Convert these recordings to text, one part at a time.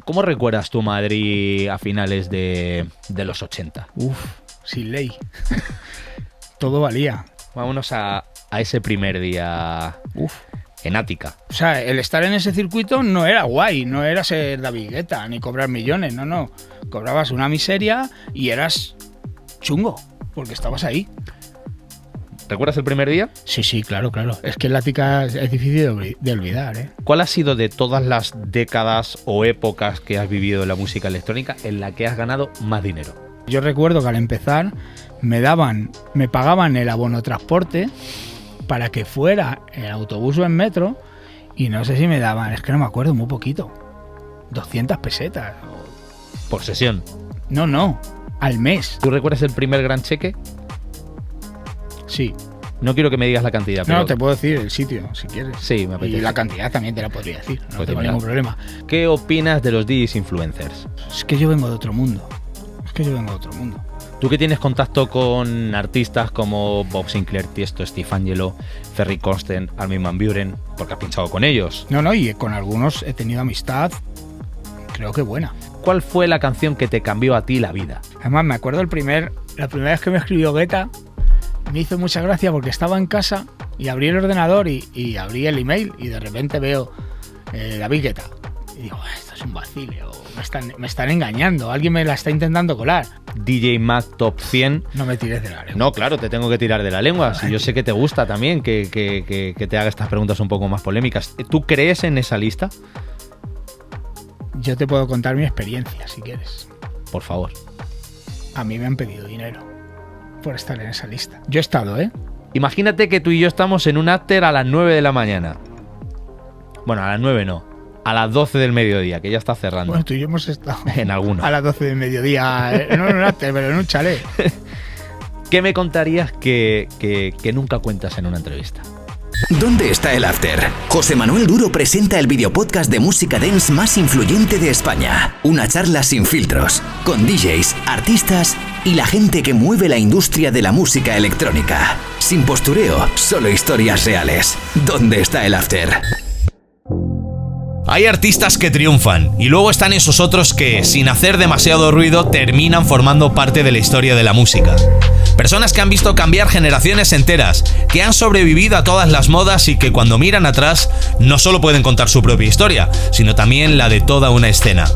¿Cómo recuerdas tu Madrid a finales de los 80? Sin ley. Todo valía. Vámonos a ese primer día en Ática. O sea, el estar en ese circuito no era guay, no era ser David Guetta ni cobrar millones, no. Cobrabas una miseria y eras chungo, porque estabas ahí. ¿Recuerdas el primer día? Sí, claro. Es que el Ática es difícil de olvidar, ¿eh? ¿Cuál ha sido de todas las décadas o épocas que has vivido en la música electrónica en la que has ganado más dinero? Yo recuerdo que al empezar me pagaban el abono transporte para que fuera en autobús o en metro, y no sé si me daban, es que no me acuerdo, muy poquito, 200 pesetas. ¿Por sesión? No, al mes. ¿Tú recuerdas el primer gran cheque? Sí. No quiero que me digas la cantidad, pero... No, te puedo decir el sitio, si quieres. Sí, me apetece. Y la cantidad también te la podría decir, no Pues tengo mira. ningún problema. ¿Qué opinas de los DJs influencers? Es que yo vengo de otro mundo. Tú que tienes contacto con artistas como Bob Sinclair, Tiesto, Steve Angelo, Ferry Corsten, Armin van Buuren, porque has pinchado con ellos. No, y con algunos he tenido amistad, creo que buena. ¿Cuál fue la canción que te cambió a ti la vida? Además, me acuerdo la primera vez que me escribió Guetta, me hizo mucha gracia porque estaba en casa y abrí el ordenador y abrí el email y de repente veo David Guetta. Y digo, esto es un vacile, o me están engañando, alguien me la está intentando colar. DJ Mag Top 100. No me tires de la lengua. No, claro, te tengo que tirar de la lengua. Si yo sé que te gusta también que te haga estas preguntas un poco más polémicas. ¿Tú crees en esa lista? Yo te puedo contar mi experiencia, si quieres. Por favor. A mí me han pedido dinero por estar en esa lista. Yo he estado, ¿eh? Imagínate que tú y yo estamos en un after a las 9 de la mañana. Bueno, a las 9 no. A las 12 del mediodía, que ya está cerrando. Bueno, tú y yo hemos estado en alguno. A las 12 del mediodía, no en un after, pero en un chalet. ¿Qué me contarías que nunca cuentas en una entrevista? ¿Dónde está el after? José Manuel Duro presenta el videopodcast de música dance más influyente de España. Una charla sin filtros, con DJs, artistas y la gente que mueve la industria de la música electrónica. Sin postureo, solo historias reales. ¿Dónde está el after? Hay artistas que triunfan y luego están esos otros que, sin hacer demasiado ruido, terminan formando parte de la historia de la música. Personas que han visto cambiar generaciones enteras, que han sobrevivido a todas las modas y que cuando miran atrás no solo pueden contar su propia historia, sino también la de toda una escena.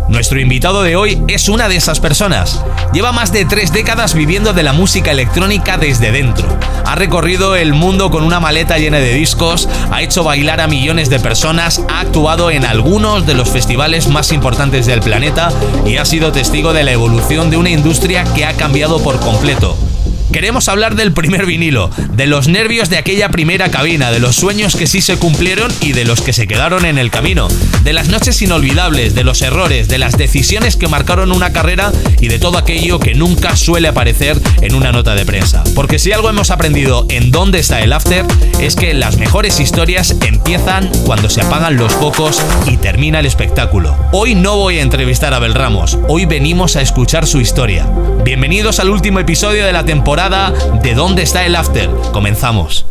Nuestro invitado de hoy es una de esas personas. Lleva más de 3 décadas viviendo de la música electrónica desde dentro. Ha recorrido el mundo con una maleta llena de discos, ha hecho bailar a millones de personas, ha actuado en algunos de los festivales más importantes del planeta y ha sido testigo de la evolución de una industria que ha cambiado por completo. Queremos hablar del primer vinilo, de los nervios de aquella primera cabina, de los sueños que sí se cumplieron y de los que se quedaron en el camino, de las noches inolvidables, de los errores, de las decisiones que marcaron una carrera y de todo aquello que nunca suele aparecer en una nota de prensa. Porque si algo hemos aprendido en ¿Dónde está el after? Es que las mejores historias empiezan cuando se apagan los focos y termina el espectáculo. Hoy no voy a entrevistar a Abel Ramos, hoy venimos a escuchar su historia. Bienvenidos al último episodio de la temporada de ¿Dónde está el after? Comenzamos.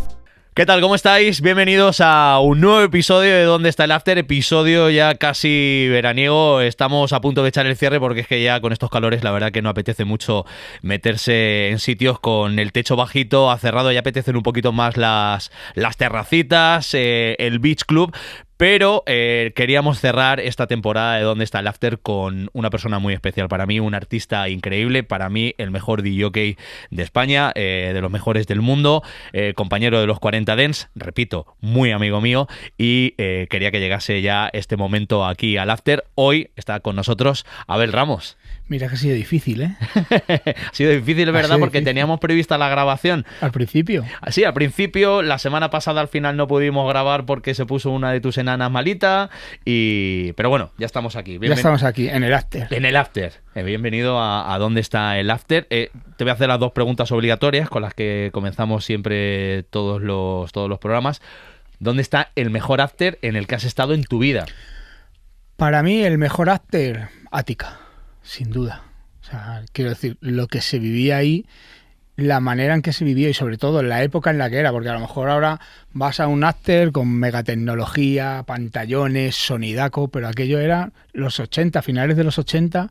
¿Qué tal? ¿Cómo estáis? Bienvenidos a un nuevo episodio de ¿Dónde está el after? Episodio ya casi veraniego. Estamos a punto de echar el cierre porque es que ya con estos calores la verdad que no apetece mucho meterse en sitios con el techo bajito, acerrado. Ya apetecen un poquito más las terracitas, el beach club. Pero queríamos cerrar esta temporada de ¿Dónde está el after? Con una persona muy especial para mí, un artista increíble, para mí el mejor DJ de España, de los mejores del mundo, compañero de los 40 Dance, repito, muy amigo mío, y quería que llegase ya este momento aquí al after. Hoy está con nosotros Abel Ramos. Mira que ha sido difícil, ¿eh? Ha sido difícil, ¿verdad? Porque teníamos prevista la grabación. ¿Al principio? Sí, al principio. La semana pasada al final no pudimos grabar porque se puso una de tus enanas malita. Pero bueno, ya estamos aquí. Ya estamos aquí, en el after. En el after. Bienvenido a ¿Dónde está el after? Te voy a hacer las 2 preguntas obligatorias con las que comenzamos siempre todos los programas. ¿Dónde está el mejor after en el que has estado en tu vida? Para mí el mejor after, Ática. Sin duda. O sea, quiero decir, lo que se vivía ahí la manera en que se vivió y sobre todo en la época en la que era, porque a lo mejor ahora vas a un after con megatecnología, pantallones, sonidaco, pero aquello era los 80, finales de los 80,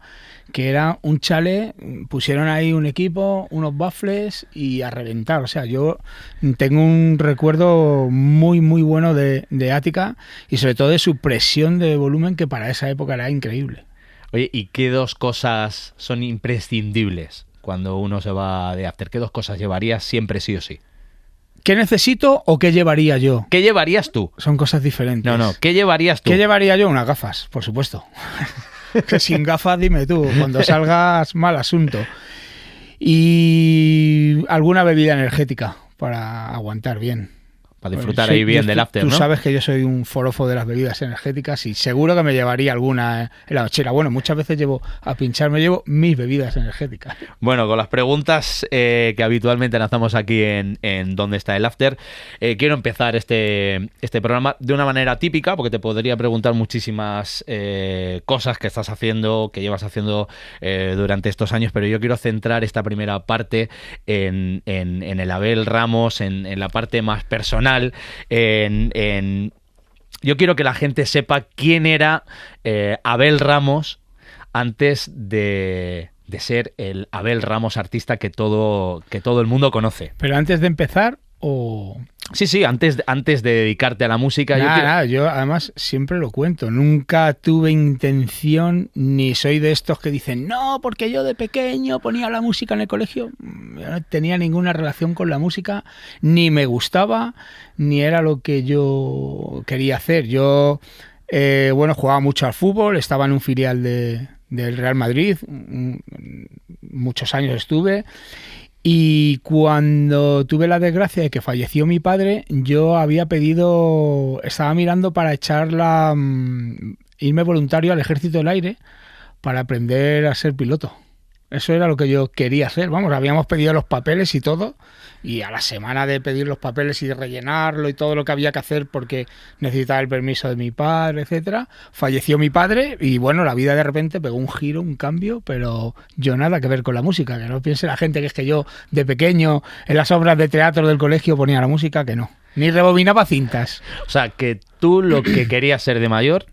que era un chalet, pusieron ahí un equipo, unos baffles y a reventar. O sea, yo tengo un recuerdo muy, muy bueno de Ática y sobre todo de su presión de volumen, que para esa época era increíble. Oye, ¿y qué dos cosas son imprescindibles cuando uno se va de after? ¿Qué dos cosas llevarías siempre sí o sí? ¿Qué necesito o qué llevaría yo? ¿Qué llevarías tú? Son cosas diferentes. No, ¿qué llevarías tú? ¿Qué llevaría yo? Unas gafas, por supuesto. Que sin gafas, dime tú, cuando salgas, mal asunto. Y alguna bebida energética para aguantar bien. Para disfrutar ahí bien del after, ¿no? Tú sabes que yo soy un forofo de las bebidas energéticas y seguro que me llevaría alguna en la nochera. Bueno, muchas veces llevo mis bebidas energéticas. Bueno, con las preguntas que habitualmente lanzamos aquí en ¿Dónde está el after? Quiero empezar este programa de una manera típica, porque te podría preguntar muchísimas cosas que estás haciendo, que llevas haciendo durante estos años, pero yo quiero centrar esta primera parte en el Abel Ramos, en la parte más personal. Yo quiero que la gente sepa quién era Abel Ramos antes de ser el Abel Ramos artista que todo el mundo conoce. Pero antes de empezar, o... Sí, antes de dedicarte a la música. Yo además siempre lo cuento, nunca tuve intención, ni soy de estos que dicen, no, porque yo de pequeño ponía la música en el colegio. Yo no tenía ninguna relación con la música, ni me gustaba, ni era lo que yo quería hacer. Yo, jugaba mucho al fútbol, estaba en un filial del Real Madrid, muchos años estuve. Y cuando tuve la desgracia de que falleció mi padre, yo estaba mirando para irme voluntario al Ejército del Aire para aprender a ser piloto. Eso era lo que yo quería hacer. Vamos, habíamos pedido los papeles y todo, y a la semana de pedir los papeles y de rellenarlo y todo lo que había que hacer porque necesitaba el permiso de mi padre, etcétera, falleció mi padre y bueno, la vida de repente pegó un giro, un cambio, pero yo nada que ver con la música, que no piense la gente que es que yo de pequeño en las obras de teatro del colegio ponía la música, que no, ni rebobinaba cintas. O sea, que tú lo que querías ser de mayor...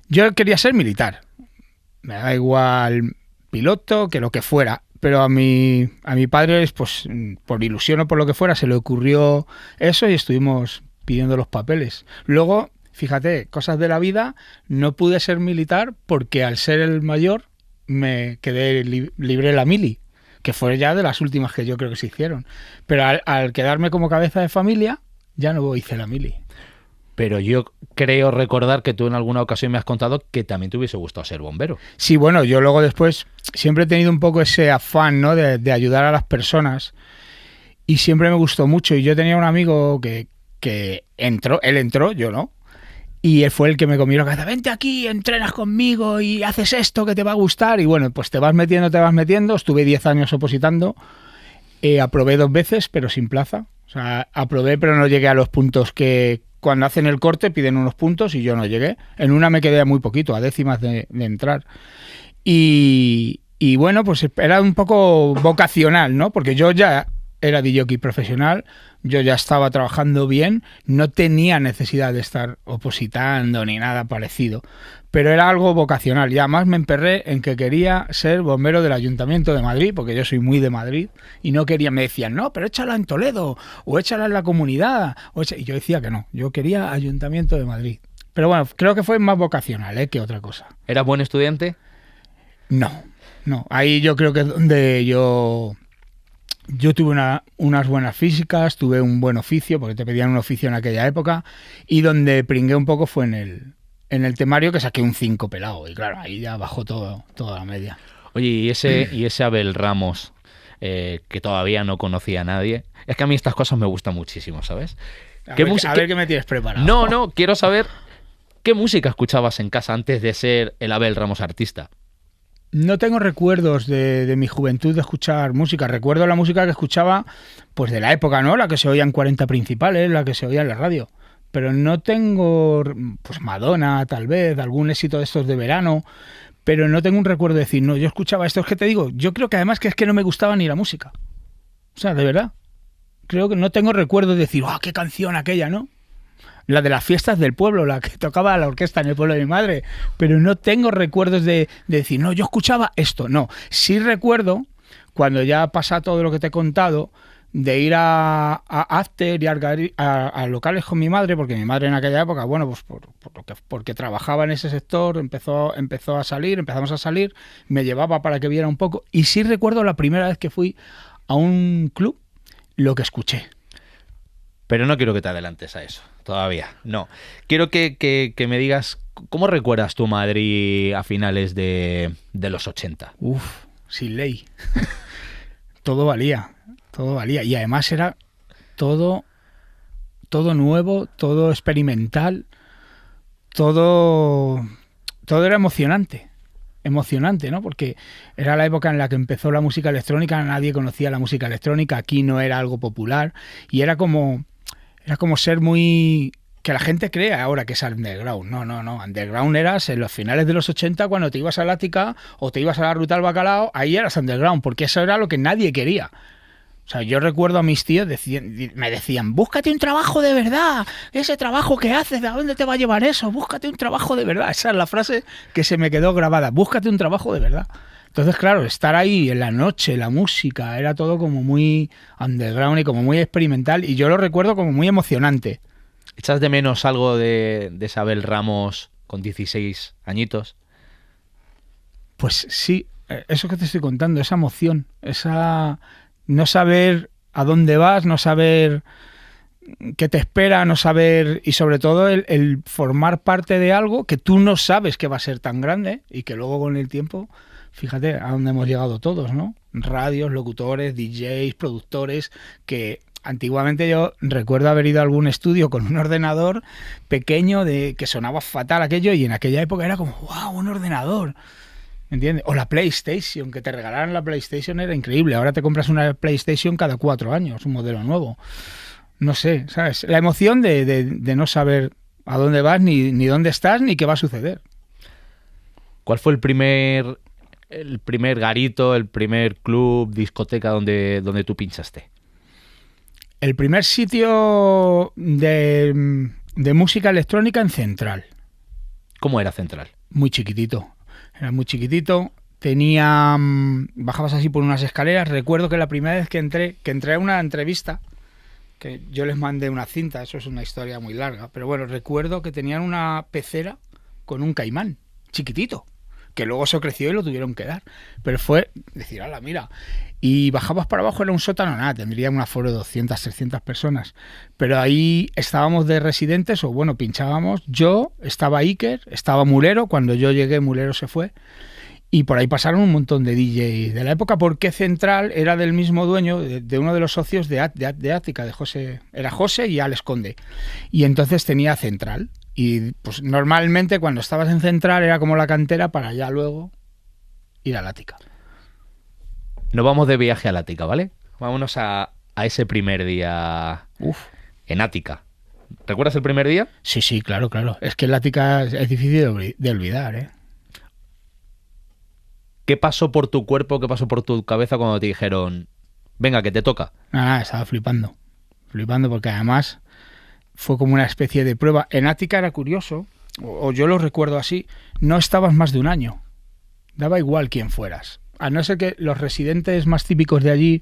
Yo quería ser militar, me da igual piloto que lo que fuera. Pero a mi padre, pues por ilusión o por lo que fuera, se le ocurrió eso y estuvimos pidiendo los papeles. Luego, fíjate, cosas de la vida, no pude ser militar porque al ser el mayor me quedé libre la mili, que fue ya de las últimas que yo creo que se hicieron. Pero al quedarme como cabeza de familia, ya no hice la mili. Pero yo creo recordar que tú en alguna ocasión me has contado que también te hubiese gustado ser bombero. Sí, bueno, yo luego después siempre he tenido un poco ese afán, ¿no?, de ayudar a las personas y siempre me gustó mucho. Y yo tenía un amigo que entró, él entró, yo no, y él fue el que me comió la cabeza, vente aquí, entrenas conmigo y haces esto que te va a gustar. Y bueno, pues te vas metiendo, estuve 10 años opositando, aprobé 2 veces, pero sin plaza. O sea, aprobé, pero no llegué a los puntos que... Cuando hacen el corte piden unos puntos y yo no llegué. En una me quedé muy poquito, a décimas de entrar. Y bueno, pues era un poco vocacional, ¿no? Porque yo ya era DJ profesional, yo ya estaba trabajando bien, no tenía necesidad de estar opositando ni nada parecido. Pero era algo vocacional y además me emperré en que quería ser bombero del Ayuntamiento de Madrid, porque yo soy muy de Madrid y no quería, me decían, no, pero échala en Toledo o échala en la comunidad. Y yo decía que no, yo quería Ayuntamiento de Madrid. Pero bueno, creo que fue más vocacional que otra cosa. ¿Eras buen estudiante? No. Ahí yo creo que es donde yo tuve unas buenas físicas, tuve un buen oficio, porque te pedían un oficio en aquella época, y donde pringué un poco fue en el temario, que saqué un 5 pelado, y claro, ahí ya bajó toda la media. Oye, y ese Abel Ramos, que todavía no conocía a nadie, es que a mí estas cosas me gustan muchísimo, ¿sabes? A ver qué me tienes preparado. No, quiero saber qué música escuchabas en casa antes de ser el Abel Ramos artista. No tengo recuerdos de mi juventud de escuchar música. Recuerdo la música que escuchaba pues de la época, ¿no? La que se oía en 40 principales, la que se oía en la radio. Pero no tengo, pues Madonna, tal vez, algún éxito de estos de verano, pero no tengo un recuerdo de decir, no, yo escuchaba esto. Es que te digo, yo creo que además que es que no me gustaba ni la música. O O sea, de verdad. Creo que no tengo recuerdos de decir, qué canción aquella, ¿no? La de las fiestas del pueblo, la que tocaba la orquesta en el pueblo de mi madre. Pero no tengo recuerdos de decir, no, yo escuchaba esto. No, sí recuerdo, cuando ya pasa todo lo que te he contado, de ir a after y a locales con mi madre, porque mi madre en aquella época, bueno, pues porque trabajaba en ese sector, empezamos a salir, me llevaba para que viera un poco. Y sí recuerdo la primera vez que fui a un club, lo que escuché. Pero no quiero que te adelantes a eso, todavía, no. Quiero que me digas, ¿cómo recuerdas tu Madrid a finales de los 80? Uf, sin ley. Todo valía. Y además era todo nuevo, todo experimental, todo era emocionante, ¿no? Porque era la época en la que empezó la música electrónica, nadie conocía la música electrónica, aquí no era algo popular y era como ser muy... que la gente crea ahora que es underground. No. Underground eras en los finales de los 80 cuando te ibas al Ática o te ibas a la Ruta del Bacalao, ahí eras underground, porque eso era lo que nadie quería. O sea, yo recuerdo a mis tíos me decían, búscate un trabajo de verdad, ese trabajo que haces, ¿de dónde te va a llevar eso? Búscate un trabajo de verdad. Esa es la frase que se me quedó grabada, búscate un trabajo de verdad. Entonces, claro, estar ahí en la noche, la música, era todo como muy underground y como muy experimental, y yo lo recuerdo como muy emocionante. ¿Echas de menos algo de Isabel Ramos con 16 añitos? Pues sí, eso que te estoy contando, esa emoción, esa... no saber a dónde vas, no saber qué te espera, no saber... y sobre todo el formar parte de algo que tú no sabes que va a ser tan grande y que luego con el tiempo, fíjate a dónde hemos llegado todos, ¿no? Radios, locutores, DJs, productores, que antiguamente yo recuerdo haber ido a algún estudio con un ordenador pequeño que sonaba fatal aquello y en aquella época era como, wow, un ordenador. ¿Entiendes? O la PlayStation, que te regalaran la PlayStation era increíble. Ahora te compras una PlayStation cada 4 años, un modelo nuevo. No sé, ¿sabes? La emoción de no saber a dónde vas, ni dónde estás, ni qué va a suceder. ¿Cuál fue el primer garito, el primer club, discoteca donde tú pinchaste? El primer sitio de música electrónica en Central. ¿Cómo era Central? Muy chiquitito. Era muy chiquitito, bajabas así por unas escaleras. Recuerdo que la primera vez que entré a una entrevista, que yo les mandé una cinta, eso es una historia muy larga, pero bueno, recuerdo que tenían una pecera con un caimán, chiquitito, que luego se creció y lo tuvieron que dar, pero fue decir, ala, mira, y bajabas para abajo, era un sótano, nada, tendría un aforo de 200, 300 personas, pero ahí estábamos de residentes, o bueno, pinchábamos, yo, estaba Iker, estaba Mulero, cuando yo llegué Mulero se fue, y por ahí pasaron un montón de DJs de la época, porque Central era del mismo dueño, de uno de los socios de Ática, de José, era José y Alex Conde, y entonces tenía Central. Y pues normalmente cuando estabas en Central era como la cantera para ya luego ir al Ática. Nos vamos de viaje al Ática, ¿vale? Vámonos a ese primer día en Ática. ¿Recuerdas el primer día? Sí, claro. Es que el Ática es difícil de olvidar, ¿eh? ¿Qué pasó por tu cuerpo, qué pasó por tu cabeza cuando te dijeron, venga, que te toca? Nada, estaba flipando porque además... fue como una especie de prueba. En Ática era curioso, o yo lo recuerdo así, no estabas más de un año. Daba igual quién fueras. A no ser que los residentes más típicos de allí,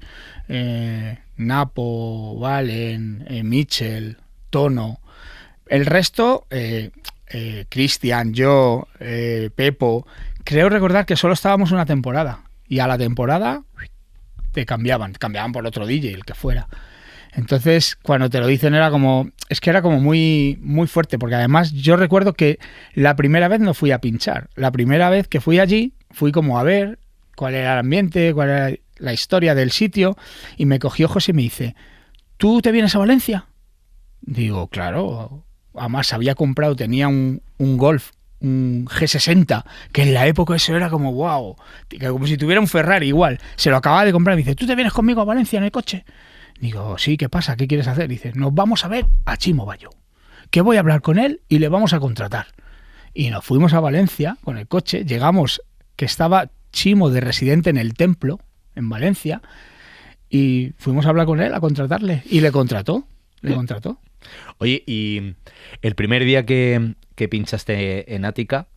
Napo, Valen, Mitchell, Tono, el resto, Cristian, yo, Pepo, creo recordar que solo estábamos una temporada. Y a la temporada te cambiaban por otro DJ, el que fuera. Entonces, cuando te lo dicen era como muy, muy fuerte, porque además yo recuerdo que la primera vez no fui a pinchar. La primera vez que fui allí, fui como a ver cuál era el ambiente, cuál era la historia del sitio, y me cogió José y me dice, ¿tú te vienes a Valencia? Digo, claro. Además había comprado, tenía un Golf, un G60, que en la época eso era como wow, como si tuviera un Ferrari igual. Se lo acababa de comprar y me dice, ¿tú te vienes conmigo a Valencia en el coche? Digo, sí, ¿qué pasa? ¿Qué quieres hacer? Dice, nos vamos a ver a Chimo Bayo, que voy a hablar con él y le vamos a contratar. Y nos fuimos a Valencia con el coche, llegamos, que estaba Chimo de residente en el Templo, en Valencia, y fuimos a hablar con él, a contratarle, y le contrató. Oye, y el primer día que pinchaste en Ática,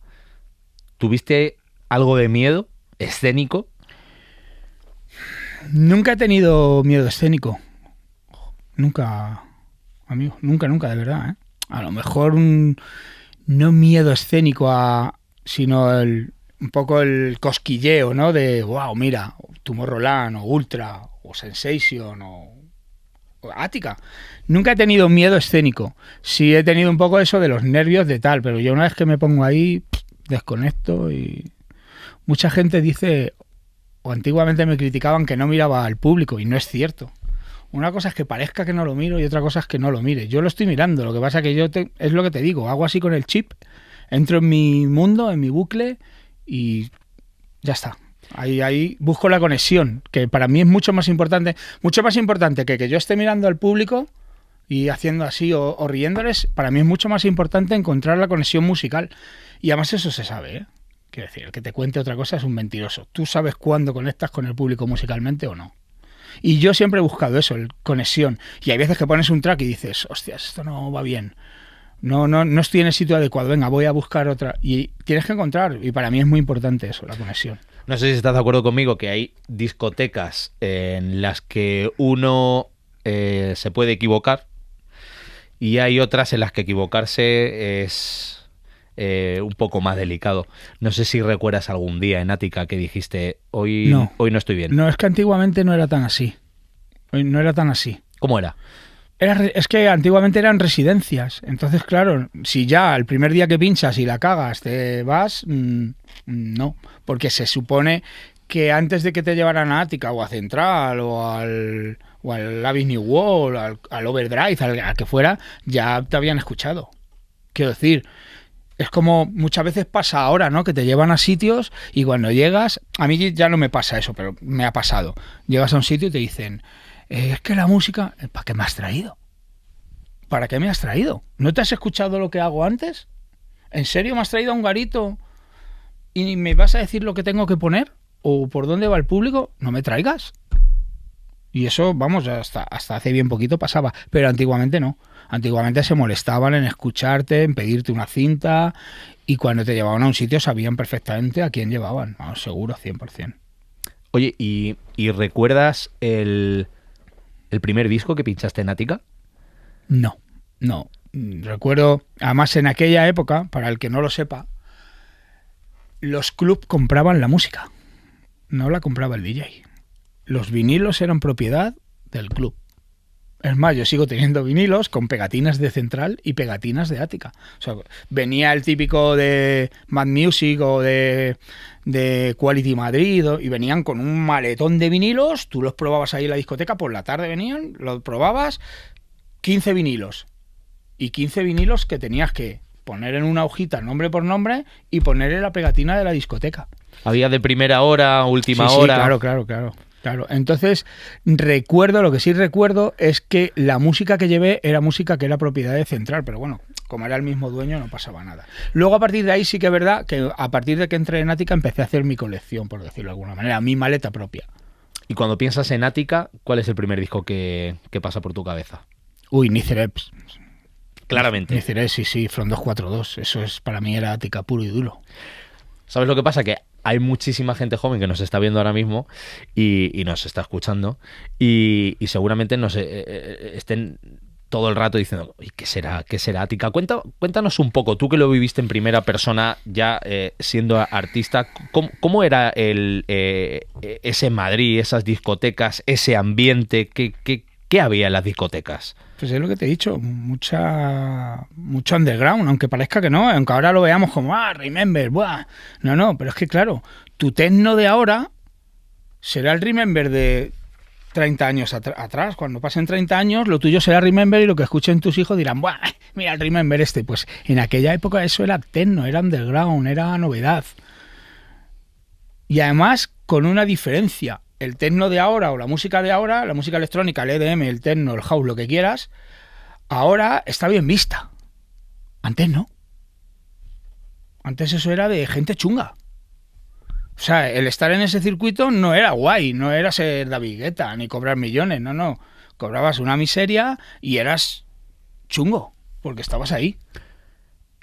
¿tuviste algo de miedo escénico? Nunca he tenido miedo escénico. Nunca, amigo, nunca, de verdad, ¿eh? A lo mejor no miedo escénico, sino un poco el cosquilleo, ¿no? De, wow, mira, Tomorrowland, o Ultra, o Sensation, o Ática. Nunca he tenido miedo escénico. Sí he tenido un poco eso de los nervios de tal, pero yo una vez que me pongo ahí, desconecto. Y mucha gente dice, o antiguamente me criticaban que no miraba al público, y no es cierto. Una cosa es que parezca que no lo miro y otra cosa es que no lo mire. Yo lo estoy mirando, lo que pasa es que es lo que te digo, hago así con el chip, entro en mi mundo, en mi bucle y ya está. Ahí busco la conexión, que para mí es mucho más importante que yo esté mirando al público y haciendo así o riéndoles. Para mí es mucho más importante encontrar la conexión musical. Y además eso se sabe, ¿eh? Quiero decir, el que te cuente otra cosa es un mentiroso. Tú sabes cuándo conectas con el público musicalmente o no. Y yo siempre he buscado eso, conexión. Y hay veces que pones un track y dices, hostias, esto no va bien. No estoy en el sitio adecuado, venga, voy a buscar otra. Y tienes que encontrar, y para mí es muy importante eso, la conexión. No sé si estás de acuerdo conmigo que hay discotecas en las que uno se puede equivocar y hay otras en las que equivocarse es un poco más delicado. No sé si recuerdas algún día en Ática que dijiste, hoy no estoy bien. No, es que antiguamente no era tan así. No era tan así. ¿Cómo era? Es que antiguamente eran residencias. Entonces, claro, si ya el primer día que pinchas y la cagas te vas, no. Porque se supone que antes de que te llevaran a Ática o a Central o al Avenue Wall, al Overdrive, al que fuera, ya te habían escuchado. Quiero decir, es como muchas veces pasa ahora, ¿no? Que te llevan a sitios y cuando llegas, a mí ya no me pasa eso, pero me ha pasado. Llegas a un sitio y te dicen, es que la música, ¿para qué me has traído? ¿Para qué me has traído? ¿No te has escuchado lo que hago antes? ¿En serio me has traído a un garito y me vas a decir lo que tengo que poner? ¿O por dónde va el público? No me traigas. Y eso, vamos, hasta hace bien poquito pasaba, pero antiguamente no. Antiguamente se molestaban en escucharte, en pedirte una cinta, y cuando te llevaban a un sitio sabían perfectamente a quién llevaban. Vamos, seguro, 100%. Oye, ¿y recuerdas el primer disco que pinchaste en Ática? No. Recuerdo, además en aquella época, para el que no lo sepa, los clubs compraban la música, no la compraba el DJ. Los vinilos eran propiedad del club. Es más, yo sigo teniendo vinilos con pegatinas de Central y pegatinas de Ática. O sea, venía el típico de Mad Music o de Quality Madrid y venían con un maletón de vinilos, tú los probabas ahí en la discoteca, por la tarde venían, los probabas, 15 vinilos. Y 15 vinilos que tenías que poner en una hojita nombre por nombre y ponerle la pegatina de la discoteca. ¿Había de primera hora, última hora? Sí, claro. Entonces, lo que sí recuerdo es que la música que llevé era música que era propiedad de Central, pero bueno, como era el mismo dueño no pasaba nada. Luego a partir de ahí sí que es verdad que a partir de que entré en Ática empecé a hacer mi colección, por decirlo de alguna manera, mi maleta propia. Y cuando piensas en Ática, ¿cuál es el primer disco que pasa por tu cabeza? Uy, Nicereps. Claramente. Nicereps, sí, Front 242, eso es, para mí era Ática puro y duro. ¿Sabes lo que pasa? Que hay muchísima gente joven que nos está viendo ahora mismo y nos está escuchando y seguramente estén todo el rato diciendo, ¿qué será Ática? Cuéntanos un poco, tú que lo viviste en primera persona ya siendo artista, ¿cómo era ese Madrid, esas discotecas, ese ambiente? ¿Qué había en las discotecas? Pues es lo que te he dicho, mucho underground, aunque parezca que no, aunque ahora lo veamos como, Remember, buah. No, pero es que claro, tu techno de ahora será el Remember de 30 años atrás. Cuando pasen 30 años, lo tuyo será Remember y lo que escuchen tus hijos dirán, buah, mira el Remember este. Pues en aquella época eso era techno, era underground, era novedad. Y además con una diferencia. El techno de ahora o la música de ahora, la música electrónica, el EDM, el techno, el house, lo que quieras, ahora está bien vista. Antes no. Antes eso era de gente chunga. O sea, el estar en ese circuito no era guay, no era ser David Guetta ni cobrar millones, no. Cobrabas una miseria y eras chungo, porque estabas ahí.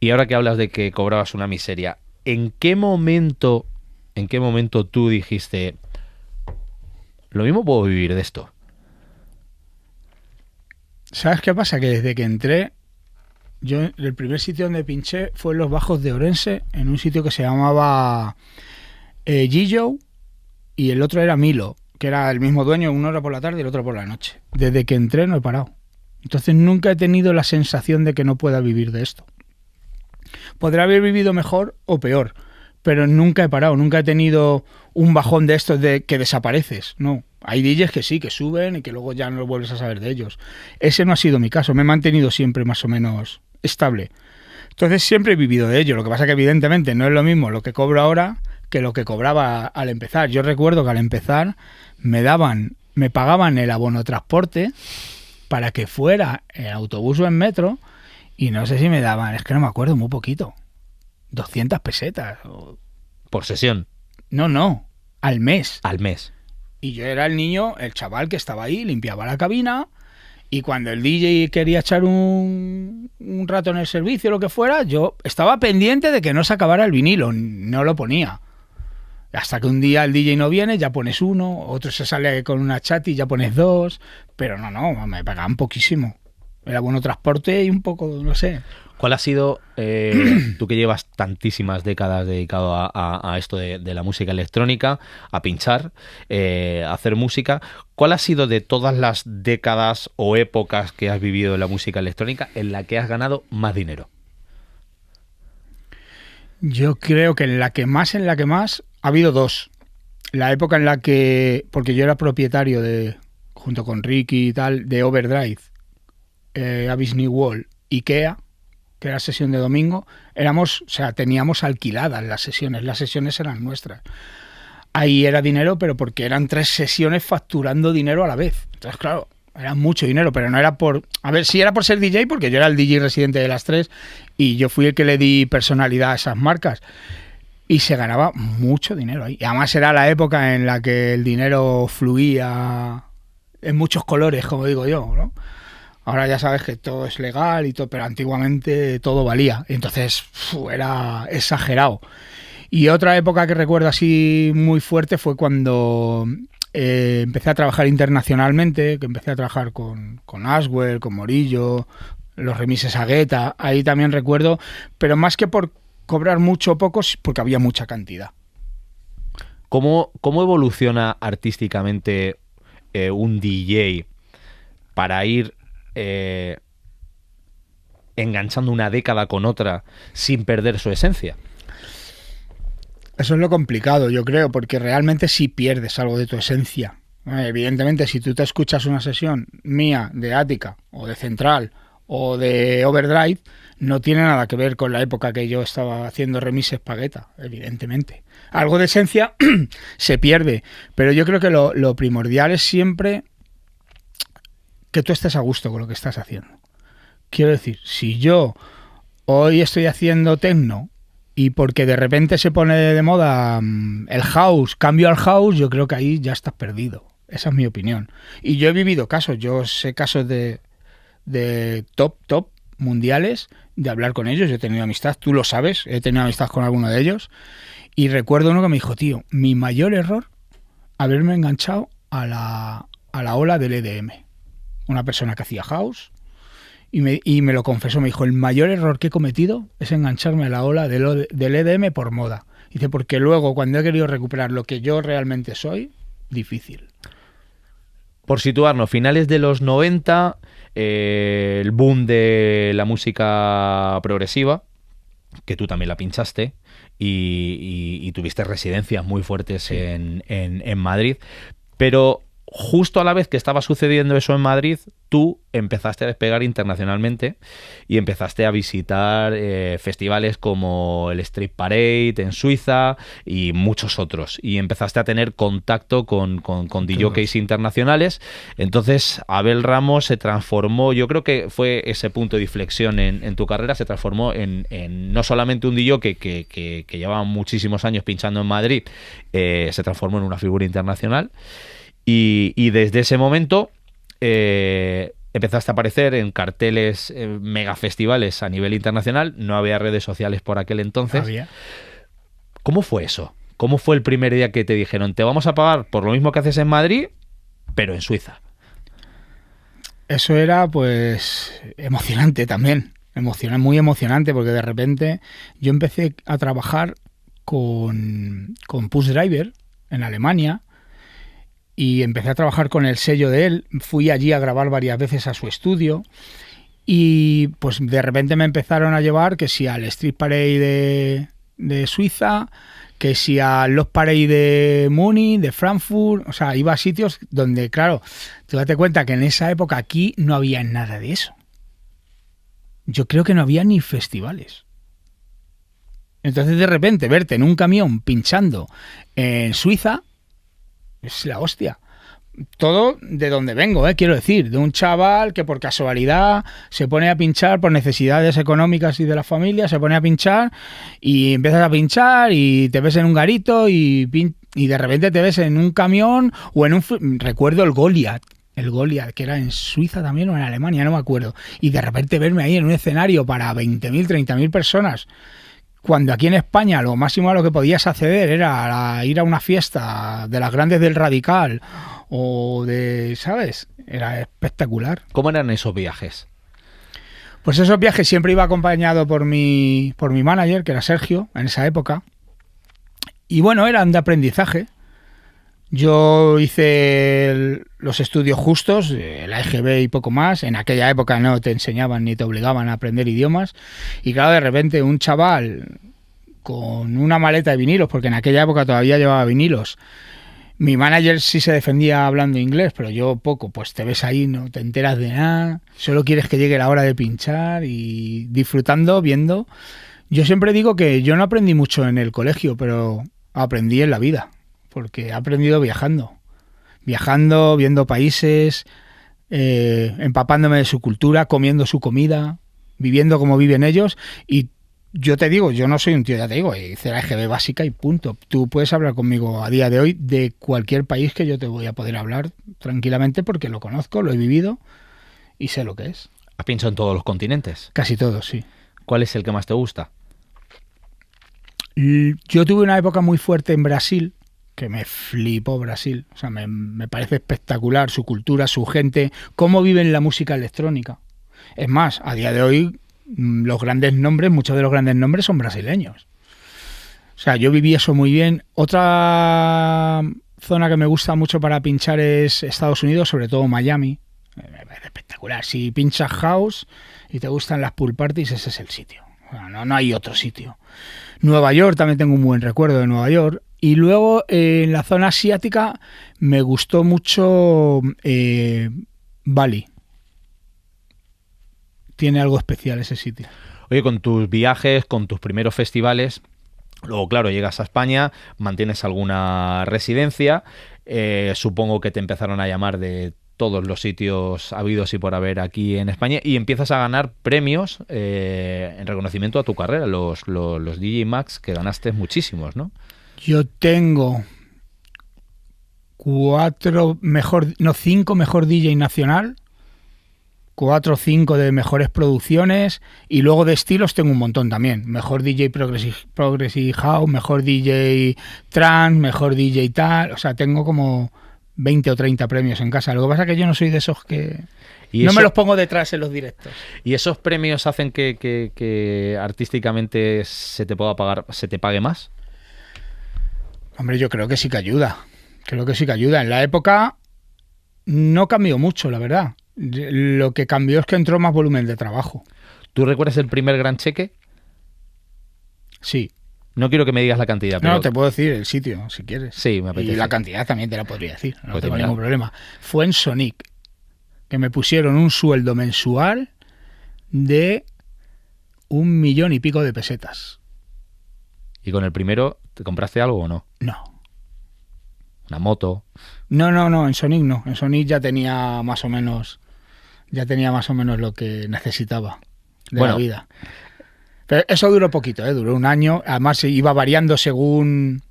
Y ahora que hablas de que cobrabas una miseria, ¿en qué momento tú dijiste, lo mismo puedo vivir de esto? ¿Sabes qué pasa? Que desde que entré, yo el primer sitio donde pinché fue en los Bajos de Orense, en un sitio que se llamaba Gillo, y el otro era Milo, que era el mismo dueño, uno era por la tarde y el otro por la noche. Desde que entré no he parado. Entonces nunca he tenido la sensación de que no pueda vivir de esto. Podrá haber vivido mejor o peor, pero nunca he parado, nunca he tenido un bajón de estos de que desapareces, no. Hay DJs que sí, que suben y que luego ya no vuelves a saber de ellos. Ese no ha sido mi caso, me he mantenido siempre más o menos estable. Entonces siempre he vivido de ello, lo que pasa que evidentemente no es lo mismo lo que cobro ahora que lo que cobraba al empezar. Yo recuerdo que al empezar me pagaban el abono transporte para que fuera en autobús o en metro, y no sé si me daban, es que no me acuerdo, muy poquito, 200 pesetas. ¿Por sesión? No, al mes. Al mes. Y yo era el niño, el chaval que estaba ahí, limpiaba la cabina, y cuando el DJ quería echar un rato en el servicio o lo que fuera, yo estaba pendiente de que no se acabara el vinilo, no lo ponía. Hasta que un día el DJ no viene, ya pones uno, otro se sale con una chat y ya pones dos, pero no, me pagaban poquísimo. Era bueno transporte y un poco, no sé. ¿Cuál ha sido, tú que llevas tantísimas décadas dedicado a esto de la música electrónica, a pinchar, a hacer música, cuál ha sido de todas las décadas o épocas que has vivido en la música electrónica en la que has ganado más dinero? Yo creo que en la que más ha habido dos. La época en la que, porque yo era propietario junto con Ricky y tal, de Overdrive, Abyss New Wall, Ikea, que era sesión de domingo, teníamos alquiladas las sesiones eran nuestras. Ahí era dinero, pero porque eran 3 sesiones facturando dinero a la vez. Entonces, claro, era mucho dinero, pero no era por... A ver, sí era por ser DJ, porque yo era el DJ residente de las 3 y yo fui el que le di personalidad a esas marcas. Y se ganaba mucho dinero ahí. Y además era la época en la que el dinero fluía en muchos colores, como digo yo, ¿no? Ahora ya sabes que todo es legal y todo, pero antiguamente todo valía. Entonces era exagerado. Y otra época que recuerdo así muy fuerte fue cuando empecé a trabajar internacionalmente, que empecé a trabajar con Aswell, con Morillo, los remises a Guetta. Ahí también recuerdo, pero más que por cobrar mucho o poco, porque había mucha cantidad. ¿Cómo evoluciona artísticamente un DJ para ir enganchando una década con otra sin perder su esencia? Eso es lo complicado, yo creo, porque realmente sí pierdes algo de tu esencia. Evidentemente, si tú te escuchas una sesión mía de Ática o de Central o de Overdrive, no tiene nada que ver con la época que yo estaba haciendo remises Guetta, evidentemente. Algo de esencia se pierde, pero yo creo que lo primordial es siempre que tú estés a gusto con lo que estás haciendo. Quiero decir, si yo hoy estoy haciendo techno y porque de repente se pone de moda el house, cambio al house, yo creo que ahí ya estás perdido. Esa es mi opinión. Y yo he vivido casos, yo sé casos de top mundiales, de hablar con ellos, yo he tenido amistad, tú lo sabes, he tenido amistad con alguno de ellos, y recuerdo uno que me dijo, tío, mi mayor error, haberme enganchado a la ola del EDM. Una persona que hacía house, y me lo confesó, me dijo, el mayor error que he cometido es engancharme a la ola del EDM por moda. Dice, porque luego cuando he querido recuperar lo que yo realmente soy, difícil. Por situarnos, finales de los 90, el boom de la música progresiva, que tú también la pinchaste, y tuviste residencias muy fuertes, sí, en Madrid, pero justo a la vez que estaba sucediendo eso en Madrid, tú empezaste a despegar internacionalmente y empezaste a visitar festivales como el Street Parade en Suiza y muchos otros. Y empezaste a tener contacto con DJs internacionales. Entonces, Abel Ramos se transformó, yo creo que fue ese punto de inflexión en tu carrera, se transformó en no solamente un DJ que llevaba muchísimos años pinchando en Madrid, se transformó en una figura internacional. Y desde ese momento empezaste a aparecer en carteles, mega festivales a nivel internacional. No había redes sociales por aquel entonces. No había. ¿Cómo fue eso? ¿Cómo fue el primer día que te dijeron, te vamos a pagar por lo mismo que haces en Madrid, pero en Suiza? Eso era pues emocionante también. Muy emocionante, porque de repente yo empecé a trabajar con Push Driver en Alemania. Y empecé a trabajar con el sello de él, fui allí a grabar varias veces a su estudio y pues de repente me empezaron a llevar que si al Street Parade de Suiza, que si a los Parade de Múnich, de Frankfurt, o sea, iba a sitios donde, claro, tú date cuenta que en esa época aquí no había nada de eso. Yo creo que no había ni festivales. Entonces de repente verte en un camión pinchando en Suiza es la hostia. Todo de donde vengo, quiero decir, de un chaval que por casualidad se pone a pinchar por necesidades económicas y de la familia, se pone a pinchar y empiezas a pinchar y te ves en un garito y de repente te ves en un camión o en un... Recuerdo el Goliath, que era en Suiza también o en Alemania, no me acuerdo. Y de repente verme ahí en un escenario para 20.000, 30.000 personas. Cuando aquí en España lo máximo a lo que podías acceder era ir a una fiesta de las grandes del Radical o de, ¿sabes? Era espectacular. ¿Cómo eran esos viajes? Pues esos viajes siempre iba acompañado por mi manager, que era Sergio, en esa época. Y bueno, eran de aprendizaje. Yo hice los estudios justos, la EGB y poco más. En aquella época no te enseñaban ni te obligaban a aprender idiomas. Y claro, de repente un chaval con una maleta de vinilos, porque en aquella época todavía llevaba vinilos. Mi manager sí se defendía hablando inglés, pero yo poco. Pues te ves ahí, no te enteras de nada. Solo quieres que llegue la hora de pinchar y disfrutando, viendo. Yo siempre digo que yo no aprendí mucho en el colegio, pero aprendí en la vida. Porque he aprendido viajando, viendo países, empapándome de su cultura, comiendo su comida, viviendo como viven ellos. Y yo te digo, yo no soy un tío, ya te digo, hice la EGB básica y punto. Tú puedes hablar conmigo a día de hoy de cualquier país que yo te voy a poder hablar tranquilamente porque lo conozco, lo he vivido y sé lo que es. ¿Has pinchado en todos los continentes? Casi todos, sí. ¿Cuál es el que más te gusta? Yo tuve una época muy fuerte en Brasil, que me flipó Brasil. O sea, me parece espectacular su cultura, su gente, cómo viven la música electrónica. Es más, a día de hoy los grandes nombres, muchos de los grandes nombres son brasileños. O sea, yo viví eso muy bien. Otra zona que me gusta mucho para pinchar es Estados Unidos, sobre todo Miami. Me parece espectacular. Si pinchas house y te gustan las pool parties, ese es el sitio. O sea, no hay otro sitio. Nueva York, también tengo un buen recuerdo de Nueva York. Y luego en la zona asiática me gustó mucho Bali. Tiene algo especial ese sitio. Oye, con tus viajes, con tus primeros festivales, luego claro, llegas a España, mantienes alguna residencia, supongo que te empezaron a llamar de todos los sitios habidos y por haber aquí en España y empiezas a ganar premios en reconocimiento a tu carrera, los DJ Max, que ganaste muchísimos, ¿no? Yo tengo 5 mejor DJ nacional, 4 o 5 de mejores producciones y luego de estilos tengo un montón también. Mejor DJ Progressive House, mejor DJ Trance, mejor DJ tal. O sea, tengo como 20 o 30 premios en casa. Lo que pasa es que yo no soy de esos que... No me los pongo detrás en los directos. ¿Y esos premios hacen que artísticamente se te pueda pagar, se te pague más? Hombre, yo creo que sí que ayuda. En la época no cambió mucho, la verdad. Lo que cambió es que entró más volumen de trabajo. ¿Tú recuerdas el primer gran cheque? Sí. No quiero que me digas la cantidad, pero... No, te puedo decir el sitio, si quieres. Sí, me apetece. Y la cantidad también te la podría decir, no Pues tengo mira. ningún problema. Fue en Sonic, que me pusieron un sueldo mensual de 1 millón y pico de pesetas. ¿Y con el primero te compraste algo o no? No. ¿Una moto? No, en Sonic no. En Sonic ya tenía más o menos lo que necesitaba de Bueno. la vida. Pero eso duró poquito, duró un año. Además se iba variando según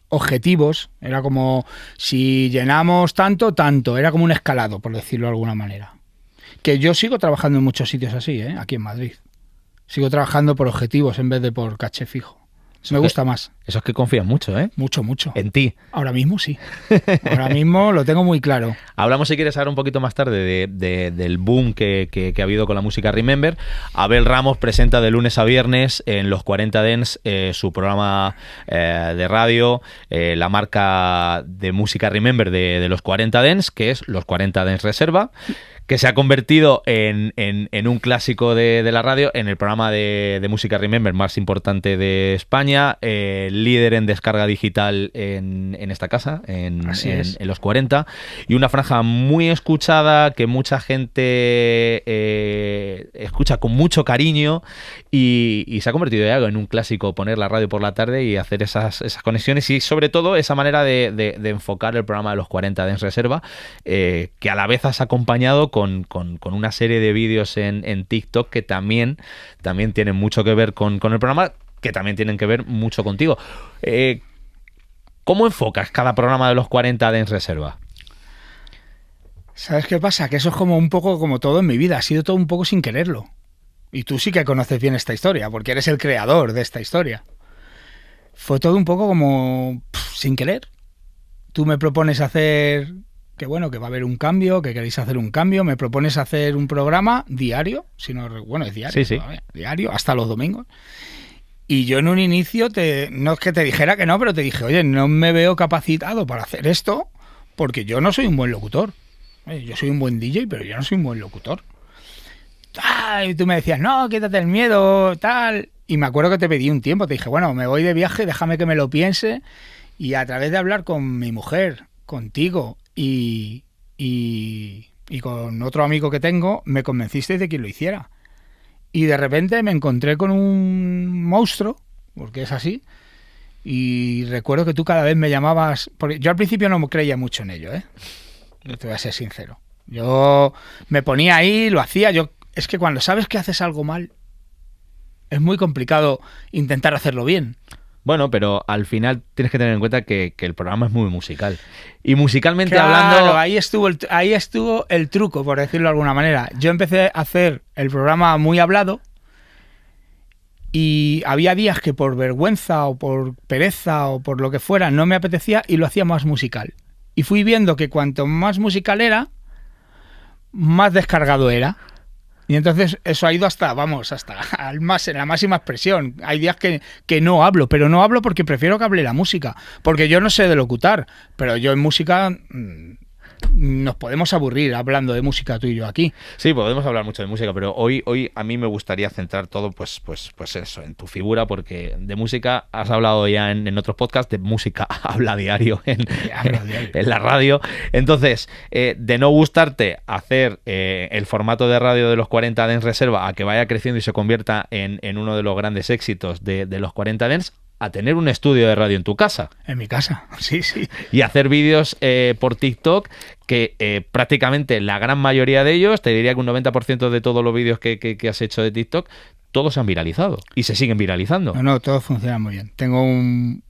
objetivos. Era como si llenamos tanto. Era como un escalado, por decirlo de alguna manera. Que yo sigo trabajando en muchos sitios así, aquí en Madrid. Sigo trabajando por objetivos en vez de por caché fijo. Me gusta más. Eso es que confías mucho, ¿eh? Mucho. En ti. Ahora mismo sí. Ahora mismo lo tengo muy claro. Hablamos, si quieres, ahora un poquito más tarde del boom que ha habido con la música Remember. Abel Ramos presenta de lunes a viernes en los 40 Dance su programa de radio, la marca de música Remember de los 40 Dance, que es los 40 Dance Reserva, que se ha convertido en un clásico de la radio, en el programa de música Remember más importante de España, líder en descarga digital en esta casa, en los 40, y una franja muy escuchada que mucha gente escucha con mucho cariño, y se ha convertido ya en un clásico poner la radio por la tarde y hacer esas conexiones, y sobre todo esa manera de enfocar el programa de los 40 Dance Reserva, que a la vez has acompañado con una serie de vídeos en TikTok que también tienen mucho que ver con el programa, que también tienen que ver mucho contigo. ¿Cómo enfocas cada programa de los 40 Dance Reserva? ¿Sabes qué pasa? Que eso es como un poco como todo en mi vida. Ha sido todo un poco sin quererlo. Y tú sí que conoces bien esta historia, porque eres el creador de esta historia. Fue todo un poco como sin querer. Tú me propones hacer... que bueno, que va a haber un cambio, que queréis hacer un cambio, me propones hacer un programa diario, es diario, sí. Diario, hasta los domingos. Y yo en un inicio, no es que te dijera que no, pero te dije, oye, no me veo capacitado para hacer esto, porque yo no soy un buen locutor. Yo soy un buen DJ, pero yo no soy un buen locutor. Y tú me decías, no, quítate el miedo, tal. Y me acuerdo que te pedí un tiempo, te dije, bueno, me voy de viaje, déjame que me lo piense, y a través de hablar con mi mujer, contigo, y con otro amigo que tengo, me convenciste de que lo hiciera. Y de repente me encontré con un monstruo, porque es así, y recuerdo que tú cada vez me llamabas, porque yo al principio no me creía mucho en ello, te voy a ser sincero. Yo me ponía ahí, lo hacía, es que cuando sabes que haces algo mal, es muy complicado intentar hacerlo bien. Bueno, pero al final tienes que tener en cuenta que el programa es muy musical. Y musicalmente Claro, hablando... ahí estuvo el truco, por decirlo de alguna manera. Yo empecé a hacer el programa muy hablado y había días que por vergüenza o por pereza o por lo que fuera no me apetecía y lo hacía más musical. Y fui viendo que cuanto más musical era, más descargado era. Y entonces eso ha ido hasta en la máxima expresión. Hay días que no hablo, pero no hablo porque prefiero que hable la música. Porque yo no sé de locutar, pero yo en música nos podemos aburrir hablando de música tú y yo aquí. Sí, podemos hablar mucho de música, pero hoy a mí me gustaría centrar todo pues eso, en tu figura, porque de música has hablado ya en otros podcasts, de música habla diario en la radio. Entonces, de no gustarte hacer el formato de radio de los 40 Dance Reserva a que vaya creciendo y se convierta en uno de los grandes éxitos de los 40 Dance, a tener un estudio de radio en tu casa. En mi casa, sí. Y hacer vídeos por TikTok que prácticamente la gran mayoría de ellos, te diría que un 90% de todos los vídeos que has hecho de TikTok, todos se han viralizado y se siguen viralizando. No, todo funciona muy bien. Tengo un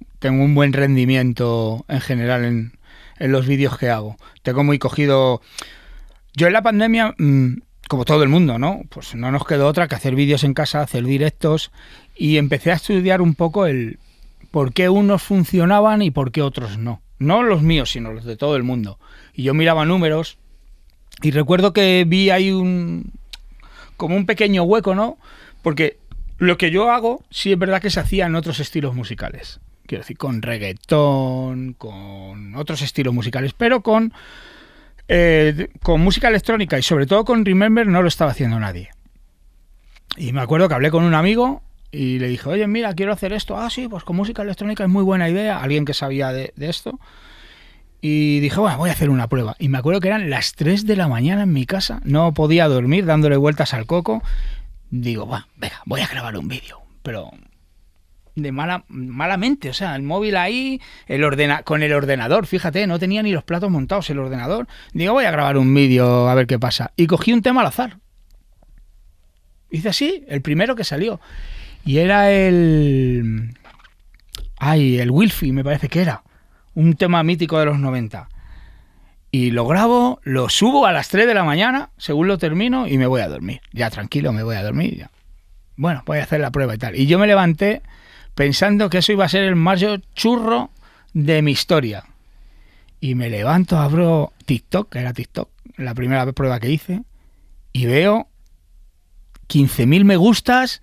buen rendimiento en general en los vídeos que hago. Tengo muy cogido... Yo en la pandemia, como todo el mundo, ¿no? Pues no nos quedó otra que hacer vídeos en casa, hacer directos, y empecé a estudiar un poco el por qué unos funcionaban y por qué otros no. No los míos, sino los de todo el mundo. Y yo miraba números y recuerdo que vi ahí como un pequeño hueco, ¿no? Porque lo que yo hago sí es verdad que se hacía en otros estilos musicales. Quiero decir, con reggaetón, con otros estilos musicales, pero con música electrónica y sobre todo con Remember no lo estaba haciendo nadie. Y me acuerdo que hablé con un amigo Y le dije, oye, mira, quiero hacer esto. Ah, sí, pues con música electrónica es muy buena idea. Alguien que sabía de esto. Y dije, bueno, voy a hacer una prueba. Y me acuerdo que eran las 3 de la mañana en mi casa. No podía dormir, dándole vueltas al coco. Digo, venga, voy a grabar un vídeo. Pero de malamente, o sea, el móvil ahí, con el ordenador, fíjate, no tenía ni los platos montados el ordenador. Digo, voy a grabar un vídeo a ver qué pasa. Y cogí un tema al azar. Hice así, el primero que salió. Y era el Wilfy, me parece que era. Un tema mítico de los 90. Y lo grabo, lo subo a las 3 de la mañana, según lo termino, y me voy a dormir. Ya tranquilo, me voy a dormir. Ya. Bueno, voy a hacer la prueba y tal. Y yo me levanté pensando que eso iba a ser el mayor churro de mi historia. Y me levanto, abro TikTok, que era TikTok, la primera prueba que hice, y veo 15.000 me gustas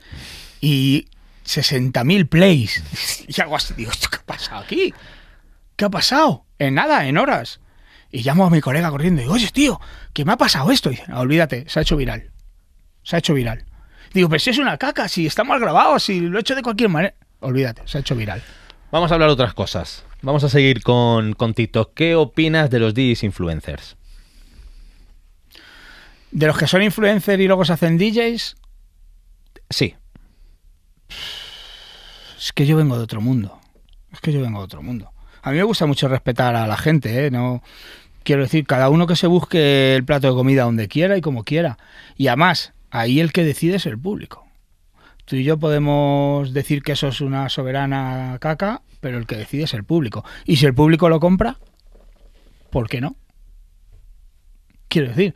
y 60.000 plays. Y algo así, digo, ¿qué ha pasado aquí? ¿Qué ha pasado? En nada, en horas. Y llamo a mi colega corriendo y digo, oye, tío, ¿qué me ha pasado esto? Y dice, no, olvídate, se ha hecho viral. Se ha hecho viral. Digo, pero si es una caca, si está mal grabado, si lo he hecho de cualquier manera. Olvídate, se ha hecho viral. Vamos a hablar de otras cosas. Vamos a seguir con TikTok. ¿Qué opinas de los DJs influencers? ¿De los que son influencers y luego se hacen DJs? Sí. Es que yo vengo de otro mundo. A mí me gusta mucho respetar a la gente, ¿eh? No, quiero decir, cada uno que se busque el plato de comida donde quiera y como quiera. Y además, ahí el que decide es el público. Tú y yo podemos decir que eso es una soberana caca, pero el que decide es el público. Y si el público lo compra, ¿por qué no? Quiero decir,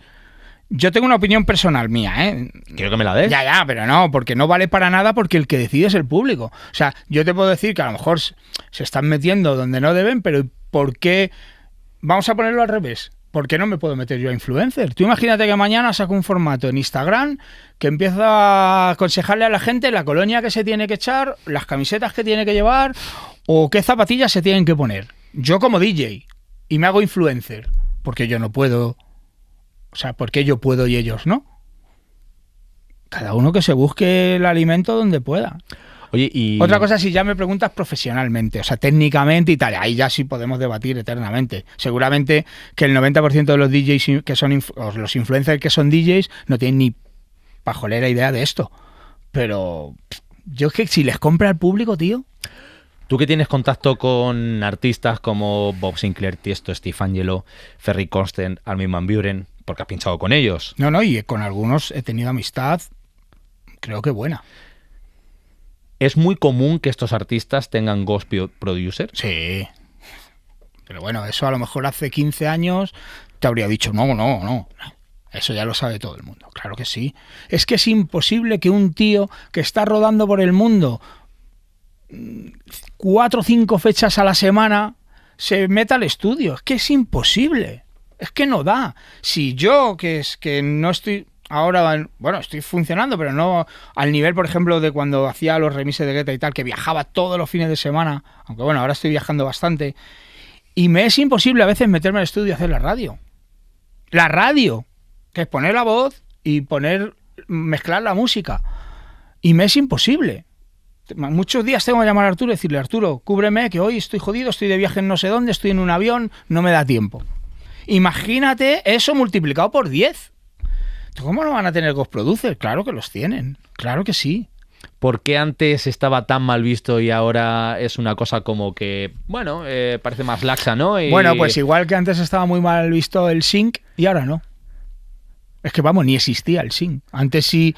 yo tengo una opinión personal mía, ¿eh? Quiero que me la des. Ya, pero no, porque no vale para nada, porque el que decide es el público. O sea, yo te puedo decir que a lo mejor se están metiendo donde no deben, pero ¿por qué? Vamos a ponerlo al revés. ¿Por qué no me puedo meter yo a influencer? Tú imagínate que mañana saco un formato en Instagram que empiezo a aconsejarle a la gente la colonia que se tiene que echar, las camisetas que tiene que llevar o qué zapatillas se tienen que poner. Yo como DJ y me hago influencer, porque yo no puedo. O sea, ¿por qué yo puedo y ellos no? Cada uno que se busque el alimento donde pueda. Oye, y... Otra cosa, si ya me preguntas profesionalmente, o sea, técnicamente y tal, ahí ya sí podemos debatir eternamente. Seguramente que el 90% de los DJs que son, o los influencers que son DJs, no tienen ni pajolera idea de esto. Pero yo es que si les compra al público, tío... Tú que tienes contacto con artistas como Bob Sinclair, Tiesto, Steve Angelo, Ferry Corsten, Armin van Buuren, porque has pinchado con ellos. No, y con algunos he tenido amistad, creo que buena. ¿Es muy común que estos artistas tengan ghost producers? Sí. Pero bueno, eso a lo mejor hace 15 años te habría dicho, no. Eso ya lo sabe todo el mundo. Claro que sí. Es que es imposible que un tío que está rodando por el mundo 4 o 5 fechas a la semana se meta al estudio. Es que es imposible. Es que no da. Si yo, que no estoy... Ahora, bueno, estoy funcionando, pero no al nivel, por ejemplo, de cuando hacía los remises de Guetta y tal, que viajaba todos los fines de semana, aunque bueno, ahora estoy viajando bastante, y me es imposible a veces meterme al estudio y hacer la radio. La radio, que es poner la voz y mezclar la música. Y me es imposible. Muchos días tengo que llamar a Arturo y decirle, Arturo, cúbreme, que hoy estoy jodido, estoy de viaje en no sé dónde, estoy en un avión, no me da tiempo. Imagínate eso multiplicado por 10. ¿Cómo no van a tener ghost producers? Claro que los tienen, claro que sí. ¿Por qué antes estaba tan mal visto y ahora es una cosa como que, bueno, parece más laxa, ¿no? Bueno, pues igual que antes estaba muy mal visto el sync y ahora no. Es que vamos, ni existía el sync. Antes sí,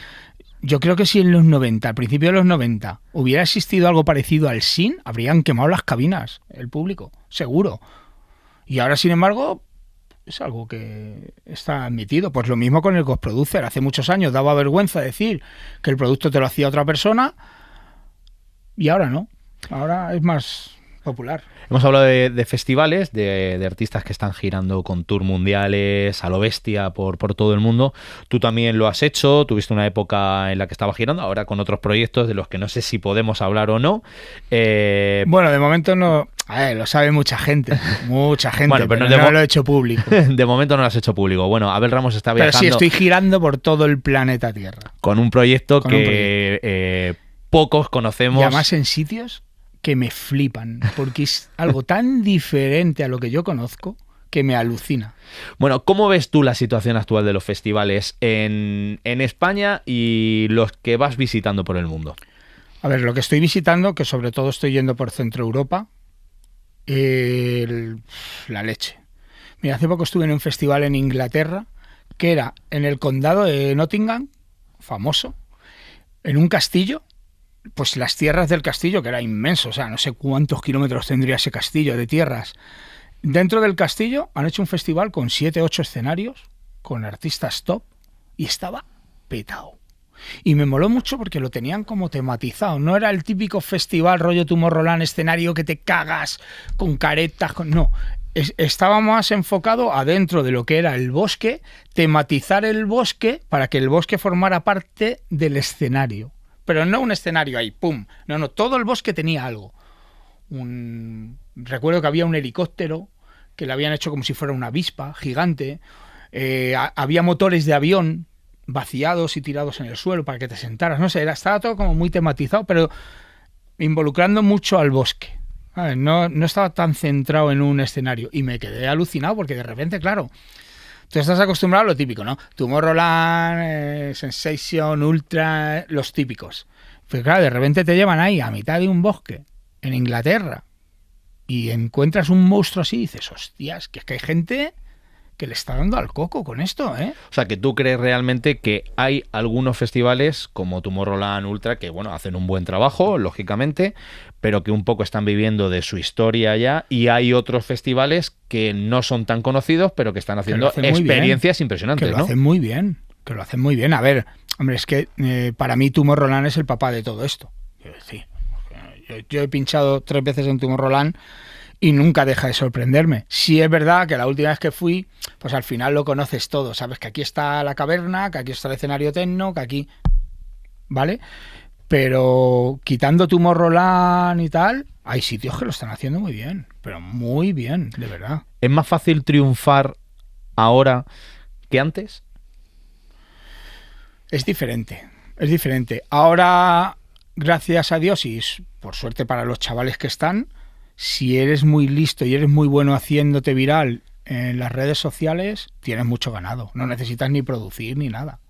yo creo que si en los 90, al principio de los 90, hubiera existido algo parecido al sync, habrían quemado las cabinas, el público, seguro. Y ahora, sin embargo... es algo que está admitido. Pues lo mismo con el ghost producer. Hace muchos años daba vergüenza decir que el producto te lo hacía otra persona y ahora no. Ahora es más popular. Hemos hablado de festivales, de artistas que están girando con tour mundiales a lo bestia por todo el mundo. Tú también lo has hecho, tuviste una época en la que estabas girando, ahora con otros proyectos de los que no sé si podemos hablar o no. Bueno, de momento no... A ver, lo sabe mucha gente, bueno, pero no lo he hecho público. De momento no lo has hecho público. Bueno, Abel Ramos está viajando... Pero sí, estoy girando por todo el planeta Tierra. Con un proyecto que pocos conocemos. Y además en sitios que me flipan, porque es algo tan diferente a lo que yo conozco que me alucina. Bueno, ¿cómo ves tú la situación actual de los festivales en España y los que vas visitando por el mundo? A ver, lo que estoy visitando, que sobre todo estoy yendo por Centro Europa, la leche. Mira, hace poco estuve en un festival en Inglaterra, que era en el condado de Nottingham, famoso, en un castillo, pues las tierras del castillo, que era inmenso, o sea, no sé cuántos kilómetros tendría ese castillo de tierras. Dentro del castillo han hecho un festival con 7, 8 escenarios, con artistas top, y estaba petado. Y me moló mucho porque lo tenían como tematizado. No era el típico festival rollo Tomorrowland, escenario que te cagas, con caretas, no. Estaba más enfocado adentro de lo que era el bosque, tematizar el bosque para que el bosque formara parte del escenario. Pero no un escenario ahí, pum. No, todo el bosque tenía algo. Recuerdo que había un helicóptero que le habían hecho como si fuera una avispa gigante. Había motores de avión vaciados y tirados en el suelo para que te sentaras. No sé, estaba todo como muy tematizado, pero involucrando mucho al bosque. No estaba tan centrado en un escenario. Y me quedé alucinado porque de repente, claro, tú estás acostumbrado a lo típico, ¿no? Tomorrowland, Sensation, Ultra, los típicos. Pero claro, de repente te llevan ahí a mitad de un bosque en Inglaterra y encuentras un monstruo así y dices, hostias, que es que hay gente que le está dando al coco con esto, ¿eh? O sea, que tú crees realmente que hay algunos festivales como Tomorrowland Ultra que, bueno, hacen un buen trabajo, lógicamente, pero que un poco están viviendo de su historia ya, y hay otros festivales que no son tan conocidos, pero que están haciendo experiencias impresionantes, ¿no? Que lo hacen muy bien, que lo hacen muy bien. A ver, hombre, es que para mí Tomorrowland es el papá de todo esto. Quiero decir, yo he pinchado 3 veces en Tomorrowland y nunca deja de sorprenderme. Sí es verdad que la última vez que fui, pues al final lo conoces todo. Sabes que aquí está la caverna, que aquí está el escenario techno, que aquí... ¿Vale? Pero quitando Tomorrowland y tal, hay sitios que lo están haciendo muy bien. Pero muy bien, de verdad. ¿Es más fácil triunfar ahora que antes? Es diferente, es diferente. Ahora, gracias a Dios y por suerte para los chavales que están, si eres muy listo y eres muy bueno haciéndote viral en las redes sociales, tienes mucho ganado. No necesitas ni producir ni nada.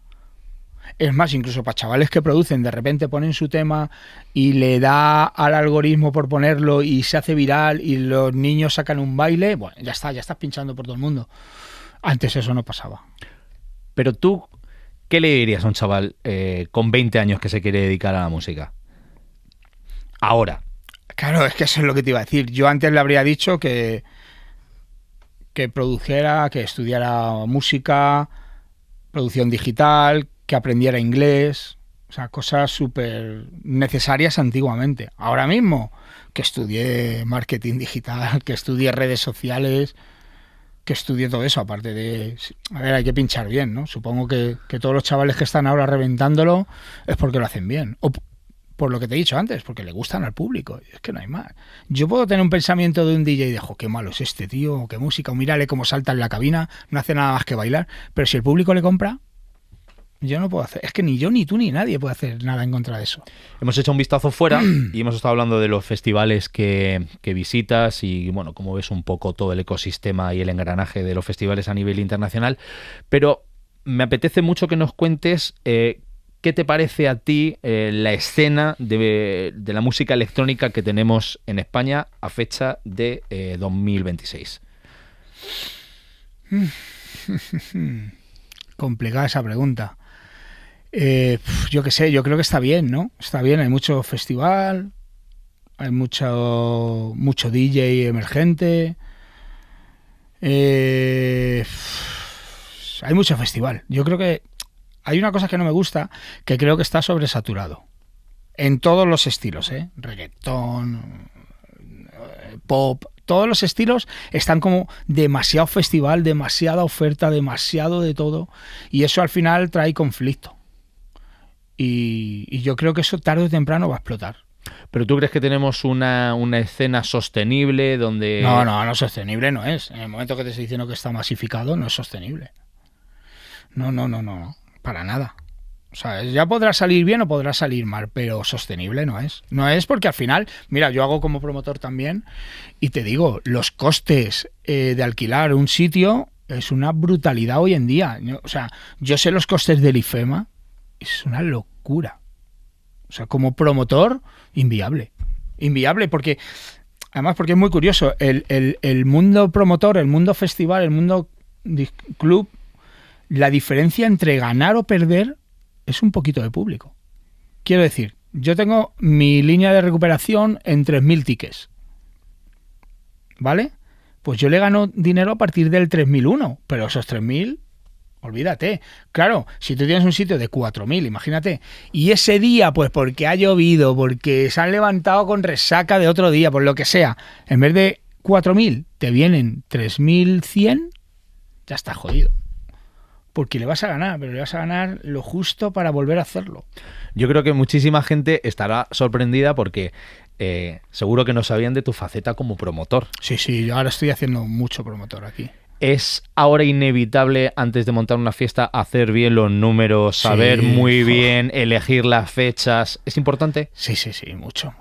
Es más, incluso para chavales que producen, de repente ponen su tema y le da al algoritmo por ponerlo y se hace viral y los niños sacan un baile, bueno, ya estás pinchando por todo el mundo. Antes eso no pasaba. Pero tú, ¿qué le dirías a un chaval con 20 años que se quiere dedicar a la música? Ahora. Claro, es que eso es lo que te iba a decir. Yo antes le habría dicho que produjera, que estudiara música, producción digital, que aprendiera inglés, o sea, cosas súper necesarias antiguamente. Ahora mismo, que estudie marketing digital, que estudie redes sociales, que estudie todo eso, aparte de... A ver, hay que pinchar bien, ¿no? Supongo que todos los chavales que están ahora reventándolo es porque lo hacen bien. O por lo que te he dicho antes, porque le gustan al público. Es que no hay más. Yo puedo tener un pensamiento de un DJ y dejo, qué malo es este tío, qué música, o mírale cómo salta en la cabina, no hace nada más que bailar. Pero si el público le compra, yo no puedo hacer. Es que ni yo, ni tú, ni nadie puede hacer nada en contra de eso. Hemos hecho un vistazo fuera y hemos estado hablando de los festivales que visitas y, bueno, cómo ves un poco todo el ecosistema y el engranaje de los festivales a nivel internacional. Pero me apetece mucho que nos cuentes... ¿qué te parece a ti la escena de la música electrónica que tenemos en España a fecha de 2026? Complicada esa pregunta. Yo qué sé, yo creo que está bien, ¿no? Está bien, hay mucho festival, hay mucho DJ emergente, hay mucho festival. Yo creo que hay una cosa que no me gusta, que creo que está sobresaturado. En todos los estilos, ¿eh? Reggaetón, pop, todos los estilos están como demasiado festival, demasiada oferta, demasiado de todo. Y eso al final trae conflicto. Y yo creo que eso tarde o temprano va a explotar. ¿Pero tú crees que tenemos una escena sostenible donde...? No, sostenible no es. En el momento que te estoy diciendo que está masificado, no es sostenible. No. Para nada. O sea, ya podrá salir bien o podrá salir mal, pero sostenible no es. No es porque al final, mira, yo hago como promotor también y te digo, los costes de alquilar un sitio es una brutalidad hoy en día. O sea, yo sé los costes del IFEMA, es una locura. O sea, como promotor, inviable. Inviable porque, además porque es muy curioso, el mundo promotor, el mundo festival, el mundo club, la diferencia entre ganar o perder es un poquito de público. Quiero decir, yo tengo mi línea de recuperación en 3.000 tickets. ¿Vale? Pues yo le gano dinero a partir del 3.001, pero esos 3.000, olvídate. Claro, si tú tienes un sitio de 4.000, imagínate, y ese día, pues porque ha llovido, porque se han levantado con resaca de otro día, por lo que sea, en vez de 4.000, te vienen 3.100, ya estás jodido. Porque le vas a ganar, pero le vas a ganar lo justo para volver a hacerlo. Yo creo que muchísima gente estará sorprendida porque seguro que no sabían de tu faceta como promotor. Sí, yo ahora estoy haciendo mucho promotor aquí. ¿Es ahora inevitable, antes de montar una fiesta, hacer bien los números, saber muy bien, elegir las fechas? ¿Es importante? Sí, mucho.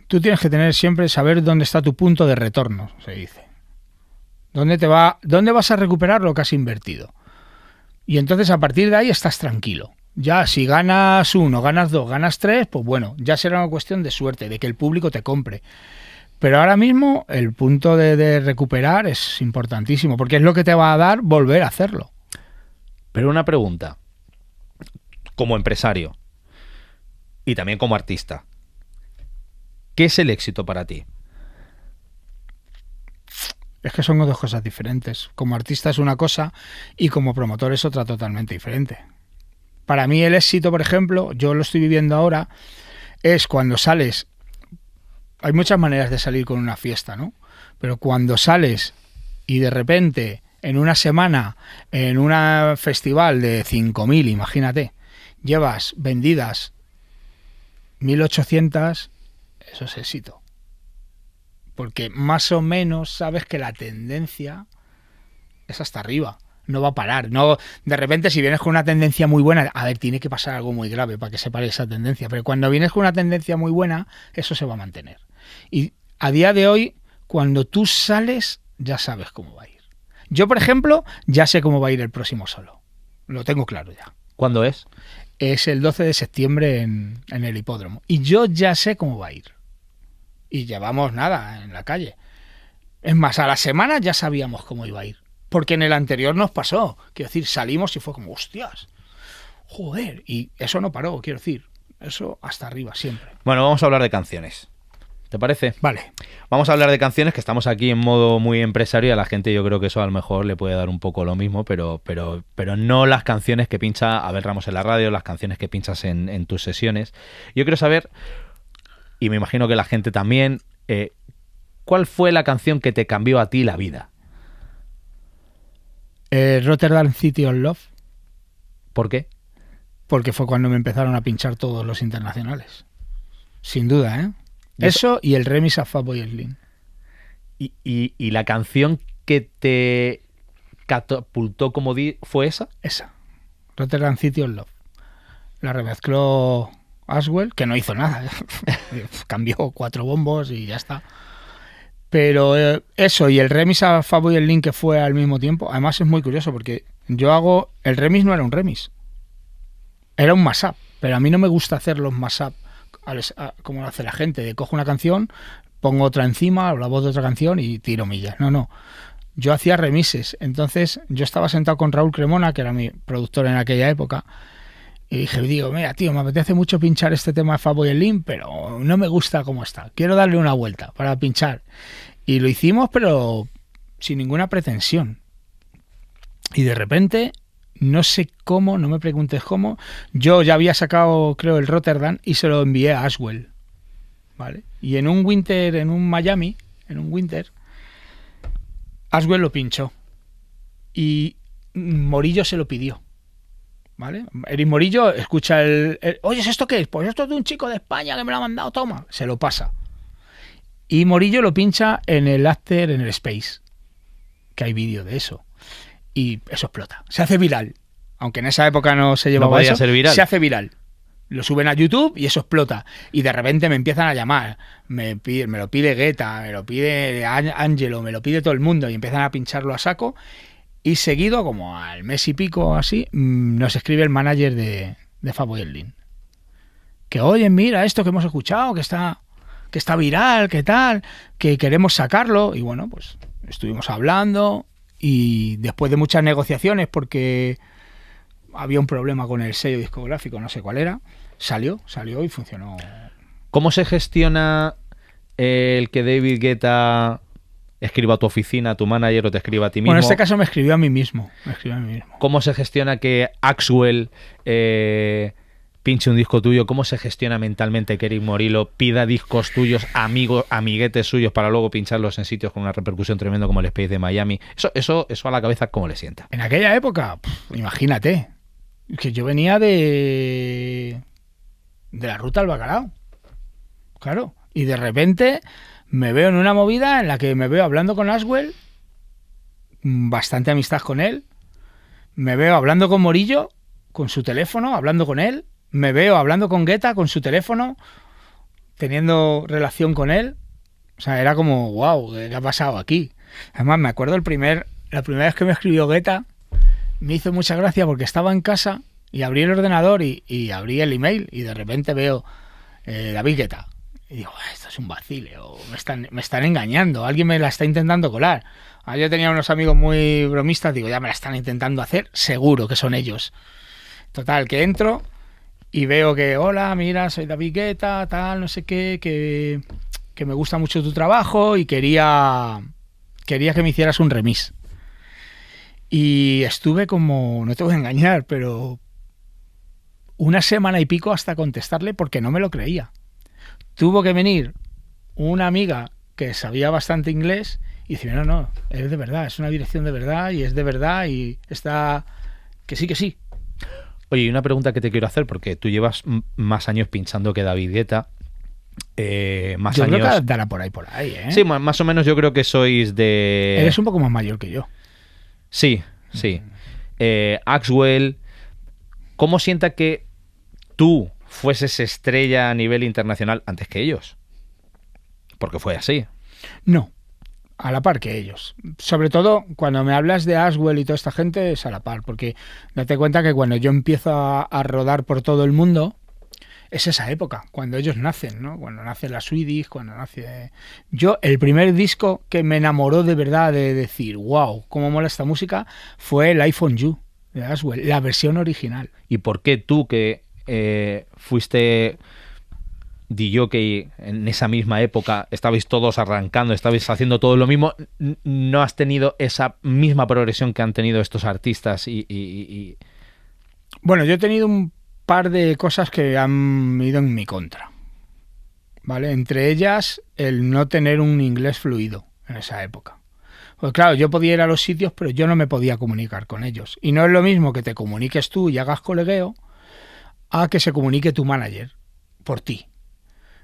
Tú tienes que tener siempre, saber dónde está tu punto de retorno, se dice. ¿Dónde vas a recuperar lo que has invertido? Y entonces a partir de ahí estás tranquilo. Ya si ganas 1, ganas 2, ganas 3, pues bueno, ya será una cuestión de suerte, de que el público te compre. Pero ahora mismo el punto de recuperar es importantísimo, porque es lo que te va a dar volver a hacerlo. Pero una pregunta, como empresario y también como artista, ¿qué es el éxito para ti? Es que son dos cosas diferentes. Como artista es una cosa y como promotor es otra totalmente diferente. Para mí el éxito, por ejemplo, yo lo estoy viviendo ahora, es cuando sales. Hay muchas maneras de salir con una fiesta, ¿no? Pero cuando sales y de repente en una semana, en un festival de 5.000, imagínate, llevas vendidas 1.800, eso es éxito. Porque más o menos sabes que la tendencia es hasta arriba, no va a parar. No, de repente si vienes con una tendencia muy buena, a ver, tiene que pasar algo muy grave para que se pare esa tendencia, pero cuando vienes con una tendencia muy buena, eso se va a mantener. Y a día de hoy, cuando tú sales, ya sabes cómo va a ir. Yo, por ejemplo, ya sé cómo va a ir el próximo solo. Lo tengo claro ya. ¿Cuándo es? Es el 12 de septiembre en el hipódromo. Y yo ya sé cómo va a ir. Y llevamos nada en la calle. Es más, a la semana ya sabíamos cómo iba a ir. Porque en el anterior nos pasó. Quiero decir, salimos y fue como, hostias, joder. Y eso no paró, quiero decir. Eso hasta arriba, siempre. Bueno, vamos a hablar de canciones. ¿Te parece? Vale. Vamos a hablar de canciones, que estamos aquí en modo muy empresario. A la gente yo creo que eso a lo mejor le puede dar un poco lo mismo, pero no las canciones que pincha Abel Ramos en la radio, las canciones que pinchas en tus sesiones. Yo quiero saber, y me imagino que la gente también, ¿cuál fue la canción que te cambió a ti la vida? Rotterdam City of Love. ¿Por qué? Porque fue cuando me empezaron a pinchar todos los internacionales. Sin duda, ¿eh? Eso y el remix a Fatboy Slim. ¿Y la canción que te catapultó como fue esa? Esa. Rotterdam City of Love. La remezcló Aswell, que no hizo nada. Cambió 4 bombos y ya está. Pero eso y el remix a Fatboy Slim que fue al mismo tiempo, además es muy curioso porque el remix no era un remix. Era un mashup, pero a mí no me gusta hacer los mashup como lo hace la gente, de cojo una canción, pongo otra encima, la voz de otra canción y tiro millas. No. Yo hacía remixes. Entonces yo estaba sentado con Raúl Cremona, que era mi productor en aquella época, y digo, mira, tío, me apetece mucho pinchar este tema de Fatboy Slim, pero no me gusta cómo está. Quiero darle una vuelta para pinchar. Y lo hicimos, pero sin ninguna pretensión. Y de repente, no sé cómo, no me preguntes cómo, yo ya había sacado, creo, el Rotterdam y se lo envié a Aswell, ¿vale? Y en un Miami, Aswell lo pinchó y Morillo se lo pidió, ¿vale? Eric Morillo escucha oye, ¿esto qué es? Pues esto es de un chico de España que me lo ha mandado, toma, se lo pasa. Y Morillo lo pincha en el After, en el Space, que hay vídeo de eso. Y eso explota, se hace viral. aunque en esa época no se llevaba podía eso, ser viral. se hace viral. Lo suben a YouTube y eso explota. Y de repente me empiezan a llamar. Me lo pide Guetta, me lo pide Angelo, me lo pide todo el mundo. Y empiezan a pincharlo a saco. Y seguido, como al mes y pico así, nos escribe el manager de Fatboy Slim. Que oye, mira esto que hemos escuchado, que está viral, que tal, que queremos sacarlo. Y bueno, pues estuvimos hablando. Y después de muchas negociaciones, porque había un problema con el sello discográfico, no sé cuál era, salió y funcionó. ¿Cómo se gestiona el que David Guetta escriba a tu oficina, a tu manager o te escriba a ti mismo? Bueno, en este caso me escribió a mí mismo. ¿Cómo se gestiona que Axwell pinche un disco tuyo? ¿Cómo se gestiona mentalmente que Erick Morillo pida discos tuyos, amiguetes suyos, para luego pincharlos en sitios con una repercusión tremenda como el Space de Miami? Eso a la cabeza, ¿cómo le sienta? En aquella época, imagínate, que yo venía de la ruta al bacalao. Claro. Y de repente me veo en una movida en la que me veo hablando con Axwell, bastante amistad con él. Me veo hablando con Morillo, con su teléfono, hablando con él. Me veo hablando con Guetta, con su teléfono, teniendo relación con él. O sea, era como, wow, ¿qué ha pasado aquí? Además, me acuerdo la primera vez que me escribió Guetta, me hizo mucha gracia porque estaba en casa y abrí el ordenador y abrí el email y de repente veo David Guetta. Y digo, esto es un vacileo, me están engañando, alguien me la está intentando colar. Yo tenía unos amigos muy bromistas, digo, ya me la están intentando hacer, seguro que son ellos. Total, que entro y veo que, hola, mira, soy David Guetta, tal, no sé qué, que me gusta mucho tu trabajo y quería que me hicieras un remix. Y estuve como, no te voy a engañar, pero una semana y pico hasta contestarle porque no me lo creía. Tuvo que venir una amiga que sabía bastante inglés y decir, no, es de verdad, es una dirección de verdad y es de verdad y está... que sí. Oye, y una pregunta que te quiero hacer, porque tú llevas más años pinchando que David Guetta. Más yo años... creo que andará por ahí, ¿eh? Sí, más o menos yo creo que sois de... Eres un poco más mayor que yo. Sí. Axwell, ¿cómo sienta que tú fueses estrella a nivel internacional antes que ellos? Porque fue así. No, a la par que ellos. Sobre todo cuando me hablas de Axwell y toda esta gente es a la par, porque date cuenta que cuando yo empiezo a rodar por todo el mundo es esa época, cuando ellos nacen, ¿no? Cuando nace la Swedish, cuando nace... Yo, el primer disco que me enamoró de verdad de decir, wow, cómo mola esta música, fue el iPhone You de Axwell, la versión original. ¿Y por qué tú, que fuiste DJ en esa misma época, estabais todos arrancando, estabais haciendo todo lo mismo, no has tenido esa misma progresión que han tenido estos artistas? Bueno, yo he tenido un par de cosas que han ido en mi contra, ¿vale? Entre ellas, el no tener un inglés fluido en esa época. Pues claro, yo podía ir a los sitios, pero yo no me podía comunicar con ellos. Y no es lo mismo que te comuniques tú y hagas colegueo a que se comunique tu manager por ti.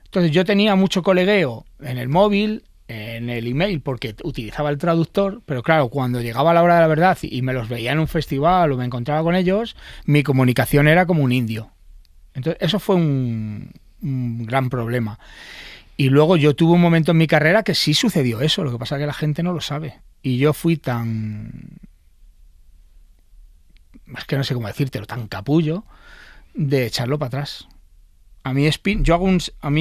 Entonces yo tenía mucho colegueo en el móvil, en el email, porque utilizaba el traductor, pero claro, cuando llegaba la hora de la verdad y me los veía en un festival o me encontraba con ellos, mi comunicación era como un indio. Entonces eso fue un gran problema. Y luego yo tuve un momento en mi carrera que sí sucedió eso, lo que pasa es que la gente no lo sabe. Y yo fui tan... es que no sé cómo decírtelo, tan capullo de echarlo para atrás. A mí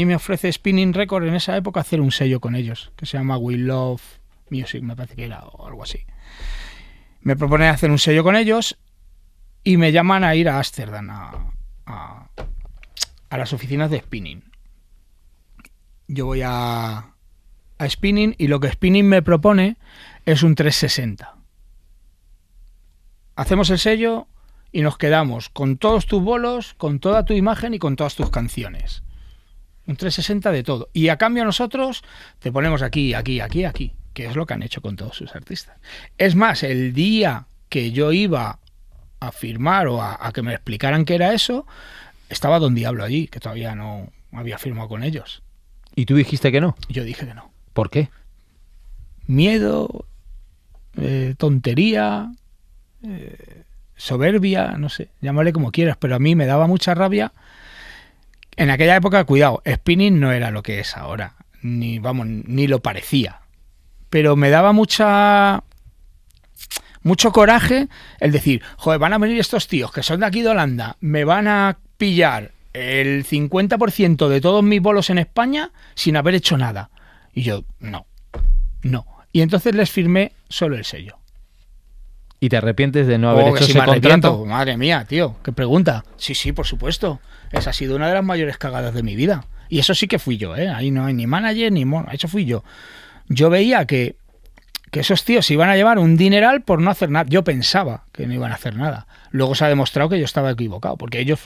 me ofrece Spinning Record en esa época hacer un sello con ellos, que se llama We Love Music, me parece que era, o algo así. Me propone hacer un sello con ellos y me llaman a ir a Ámsterdam, a las oficinas de Spinning. Yo voy a Spinning y lo que Spinning me propone es un 360. Hacemos el sello y nos quedamos con todos tus bolos, con toda tu imagen y con todas tus canciones. Un 360 de todo. Y a cambio nosotros te ponemos aquí, que es lo que han hecho con todos sus artistas. Es más, el día que yo iba a firmar o a que me explicaran qué era eso, estaba Don Diablo allí, que todavía no había firmado con ellos. ¿Y tú dijiste que no? Yo dije que no. ¿Por qué? Miedo, tontería... soberbia, no sé, llámale como quieras, pero a mí me daba mucha rabia. En aquella época, cuidado, spinning no era lo que es ahora, ni lo parecía. Pero me daba mucho coraje el decir, joder, van a venir estos tíos que son de aquí de Holanda, me van a pillar el 50% de todos mis bolos en España sin haber hecho nada. Y yo, no. Y entonces les firmé solo el sello. ¿Y te arrepientes de no haber hecho si ese me arrepiento. contrato? Madre mía, tío, qué pregunta. Sí, por supuesto. Esa ha sido una de las mayores cagadas de mi vida. Y eso sí que fui yo, ¿eh? Ahí no hay ni manager ni mono. Eso fui yo. Yo veía que esos tíos se iban a llevar un dineral por no hacer nada. Yo pensaba que no iban a hacer nada. Luego se ha demostrado que yo estaba equivocado, porque ellos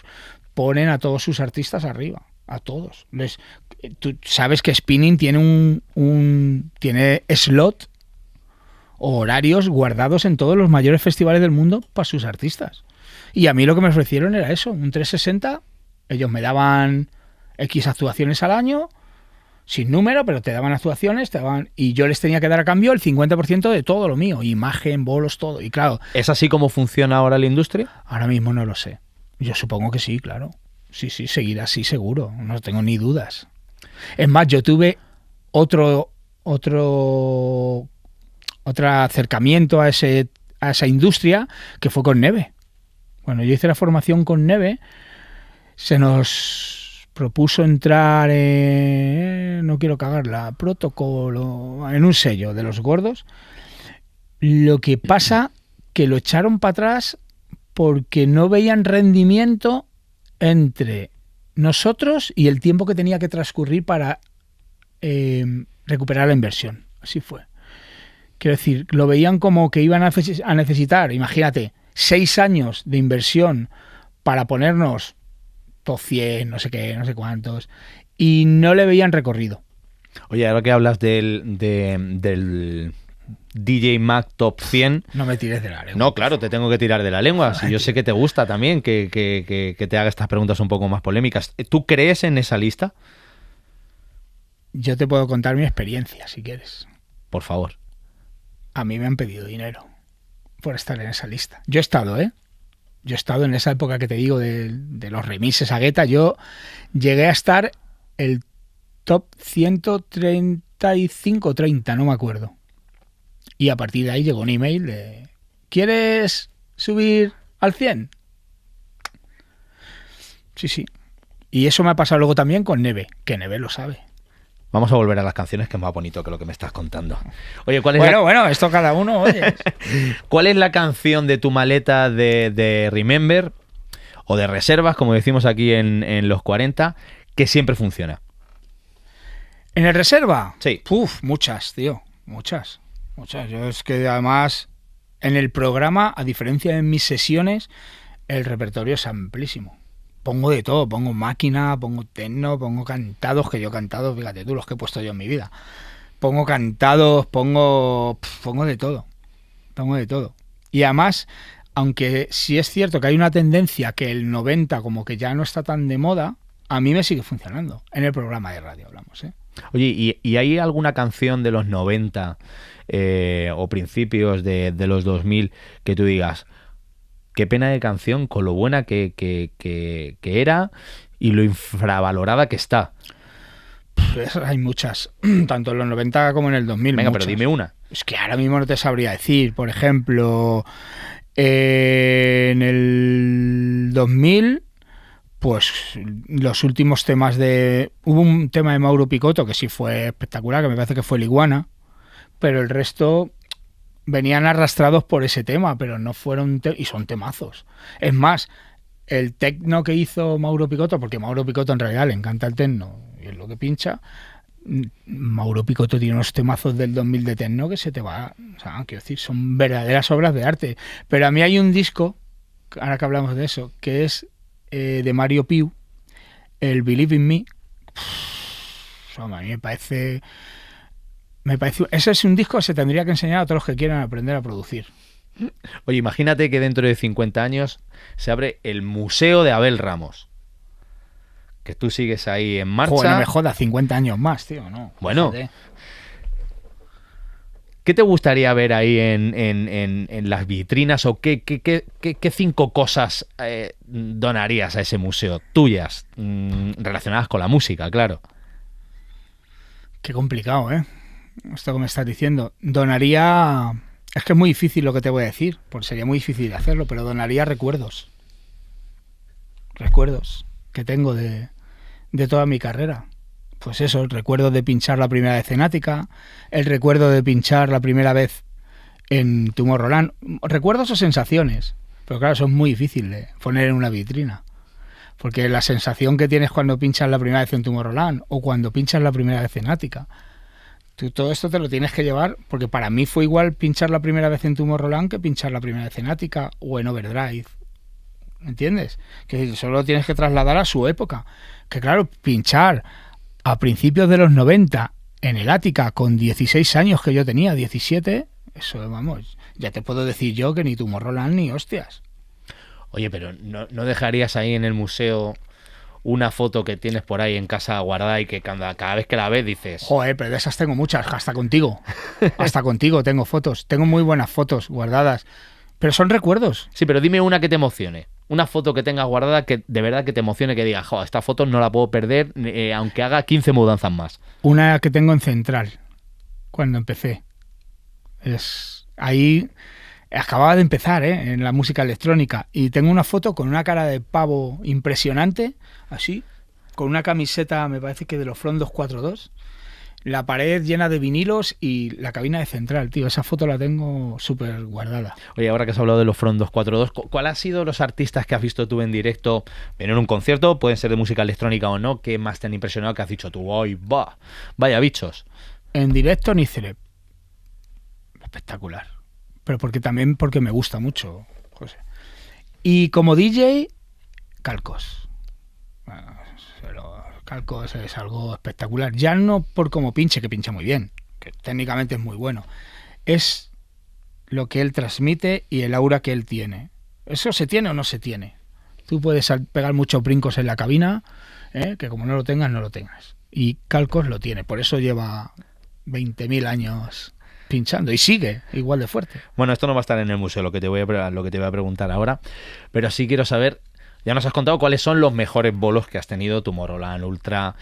ponen a todos sus artistas arriba. A todos. Tú sabes que Spinning tiene tiene slot o horarios guardados en todos los mayores festivales del mundo para sus artistas. Y a mí lo que me ofrecieron era eso, un 360. Ellos me daban X actuaciones al año, sin número, pero te daban actuaciones, y yo les tenía que dar a cambio el 50% de todo lo mío, imagen, bolos, todo. Y claro, ¿Es así como funciona ahora la industria? ahora mismo no lo sé. Yo supongo que sí, claro. Sí, seguirá así seguro, no tengo ni dudas. Es más, yo tuve otro acercamiento a esa industria que fue con Neve. Bueno, yo hice la formación con Neve, se nos propuso entrar no quiero cagarla, protocolo, en un sello de los gordos. Lo que pasa que lo echaron para atrás porque no veían rendimiento entre nosotros y el tiempo que tenía que transcurrir para recuperar la inversión. Así fue. Quiero decir, lo veían como que iban a necesitar, imagínate, 6 años de inversión para ponernos top 100, no sé qué, no sé cuántos, y no le veían recorrido. Oye, ahora que hablas del DJ Mag Top 100... No me tires de la lengua. No, claro, te tengo que tirar de la lengua. Si yo sé que te gusta también que te haga estas preguntas un poco más polémicas. ¿Tú crees en esa lista? Yo te puedo contar mi experiencia, si quieres. Por favor. A mí me han pedido dinero por estar en esa lista. Yo he estado, Yo he estado en esa época que te digo de los remises a Guetta. Yo llegué a estar el top 135 30, no me acuerdo. Y a partir de ahí llegó un email de ¿quieres subir al 100? Sí. Y eso me ha pasado luego también con Neve, que Neve lo sabe. Vamos a volver a las canciones, que es más bonito que lo que me estás contando. Oye, ¿cuál es bueno, esto cada uno, oye. ¿Cuál es la canción de tu maleta de Remember o de reservas, como decimos aquí en los 40, que siempre funciona? ¿En el reserva? Sí. Muchas, tío. Muchas. Yo es que además en el programa, a diferencia de mis sesiones, el repertorio es amplísimo. Pongo de todo, pongo máquina, pongo techno, pongo cantados, que yo he cantado, fíjate tú, los que he puesto yo en mi vida. Pongo cantados, pongo de todo. Pongo de todo. Y además, aunque sí es cierto que hay una tendencia que el 90 como que ya no está tan de moda, a mí me sigue funcionando. En el programa de radio hablamos, Oye, ¿y hay alguna canción de los 90 o principios de los 2000 que tú digas, qué pena de canción con lo buena que era y lo infravalorada que está? Hay muchas, tanto en los 90 como en el 2000. Venga, muchas. pero dime una. Es que ahora mismo no te sabría decir. Por ejemplo, en el 2000, pues los últimos temas hubo un tema de Mauro Picotto que sí fue espectacular, que me parece que fue el Iguana, pero el resto venían arrastrados por ese tema, pero no fueron... y son temazos. Es más, el tecno que hizo Mauro Picotto, porque Mauro Picotto en realidad le encanta el tecno y es lo que pincha, Mauro Picotto tiene unos temazos del 2000 de tecno que se te va... O sea, quiero decir, son verdaderas obras de arte. Pero a mí hay un disco, ahora que hablamos de eso, que es de Mario Piu, el Believe in Me. A mí me parece... ese es un disco que se tendría que enseñar a todos los que quieran aprender a producir. Oye, imagínate que dentro de 50 años se abre el Museo de Abel Ramos. Que tú sigues ahí en marcha. Joder, no me jodas, 50 años más, tío, no. Bueno. Fíjate. ¿Qué te gustaría ver ahí en las vitrinas o qué 5 cosas donarías a ese museo tuyas, relacionadas con la música, claro? Qué complicado, ¿eh? Esto que me estás diciendo. Donaría... Es que es muy difícil lo que te voy a decir, porque sería muy difícil hacerlo, pero donaría recuerdos. Recuerdos que tengo de toda mi carrera. Pues eso, el recuerdo de pinchar la primera vez en Ática, el recuerdo de pinchar la primera vez en Tomorrowland. Recuerdos o sensaciones, pero claro, eso es muy difícil de poner en una vitrina. Porque la sensación que tienes cuando pinchas la primera vez en Tomorrowland o cuando pinchas la primera vez en Ática, tú todo esto te lo tienes que llevar, porque para mí fue igual pinchar la primera vez en Tomorrowland que pinchar la primera vez en Ática o en Overdrive. ¿Entiendes? Que solo lo tienes que trasladar a su época. Que claro, pinchar a principios de los 90 en el Ática con 16 años que yo tenía, 17, eso vamos, ya te puedo decir yo que ni Tomorrowland ni hostias. Oye, pero ¿no dejarías ahí en el museo una foto que tienes por ahí en casa guardada y que cada vez que la ves dices... Joder, pero de esas tengo muchas, hasta contigo. Hasta contigo tengo fotos. Tengo muy buenas fotos guardadas. Pero son recuerdos. Sí, pero dime una que te emocione. Una foto que tengas guardada que de verdad que te emocione, que digas, joder, esta foto no la puedo perder aunque haga 15 mudanzas más. Una que tengo en Central, cuando empecé. Ahí acababa de empezar, en la música electrónica. Y tengo una foto con una cara de pavo impresionante, así, con una camiseta, me parece que de los Front 242. La pared llena de vinilos y la cabina de Central, tío. Esa foto la tengo súper guardada. Oye, ahora que has hablado de los Front 242, ¿cuál ha sido los artistas que has visto tú en directo en un concierto? Pueden ser de música electrónica o no. ¿Qué más te han impresionado que has dicho tú? ¡Ay, va! Vaya bichos. En directo, Nicelep. Espectacular. Pero porque me gusta mucho, José. Y como DJ, Calcos. Bueno, Calcos es algo espectacular. Ya no por cómo pinche, que pincha muy bien, que técnicamente es muy bueno. Es lo que él transmite y el aura que él tiene. ¿Eso se tiene o no se tiene? Tú puedes pegar muchos brincos en la cabina, que como no lo tengas, no lo tengas. Y Calcos lo tiene. Por eso lleva 20.000 años pinchando y sigue igual de fuerte. Bueno, esto no va a estar en el museo, lo que te voy a preguntar ahora, pero sí quiero saber. Ya nos has contado cuáles son los mejores bolos que has tenido, Tomorrowland, Ultra,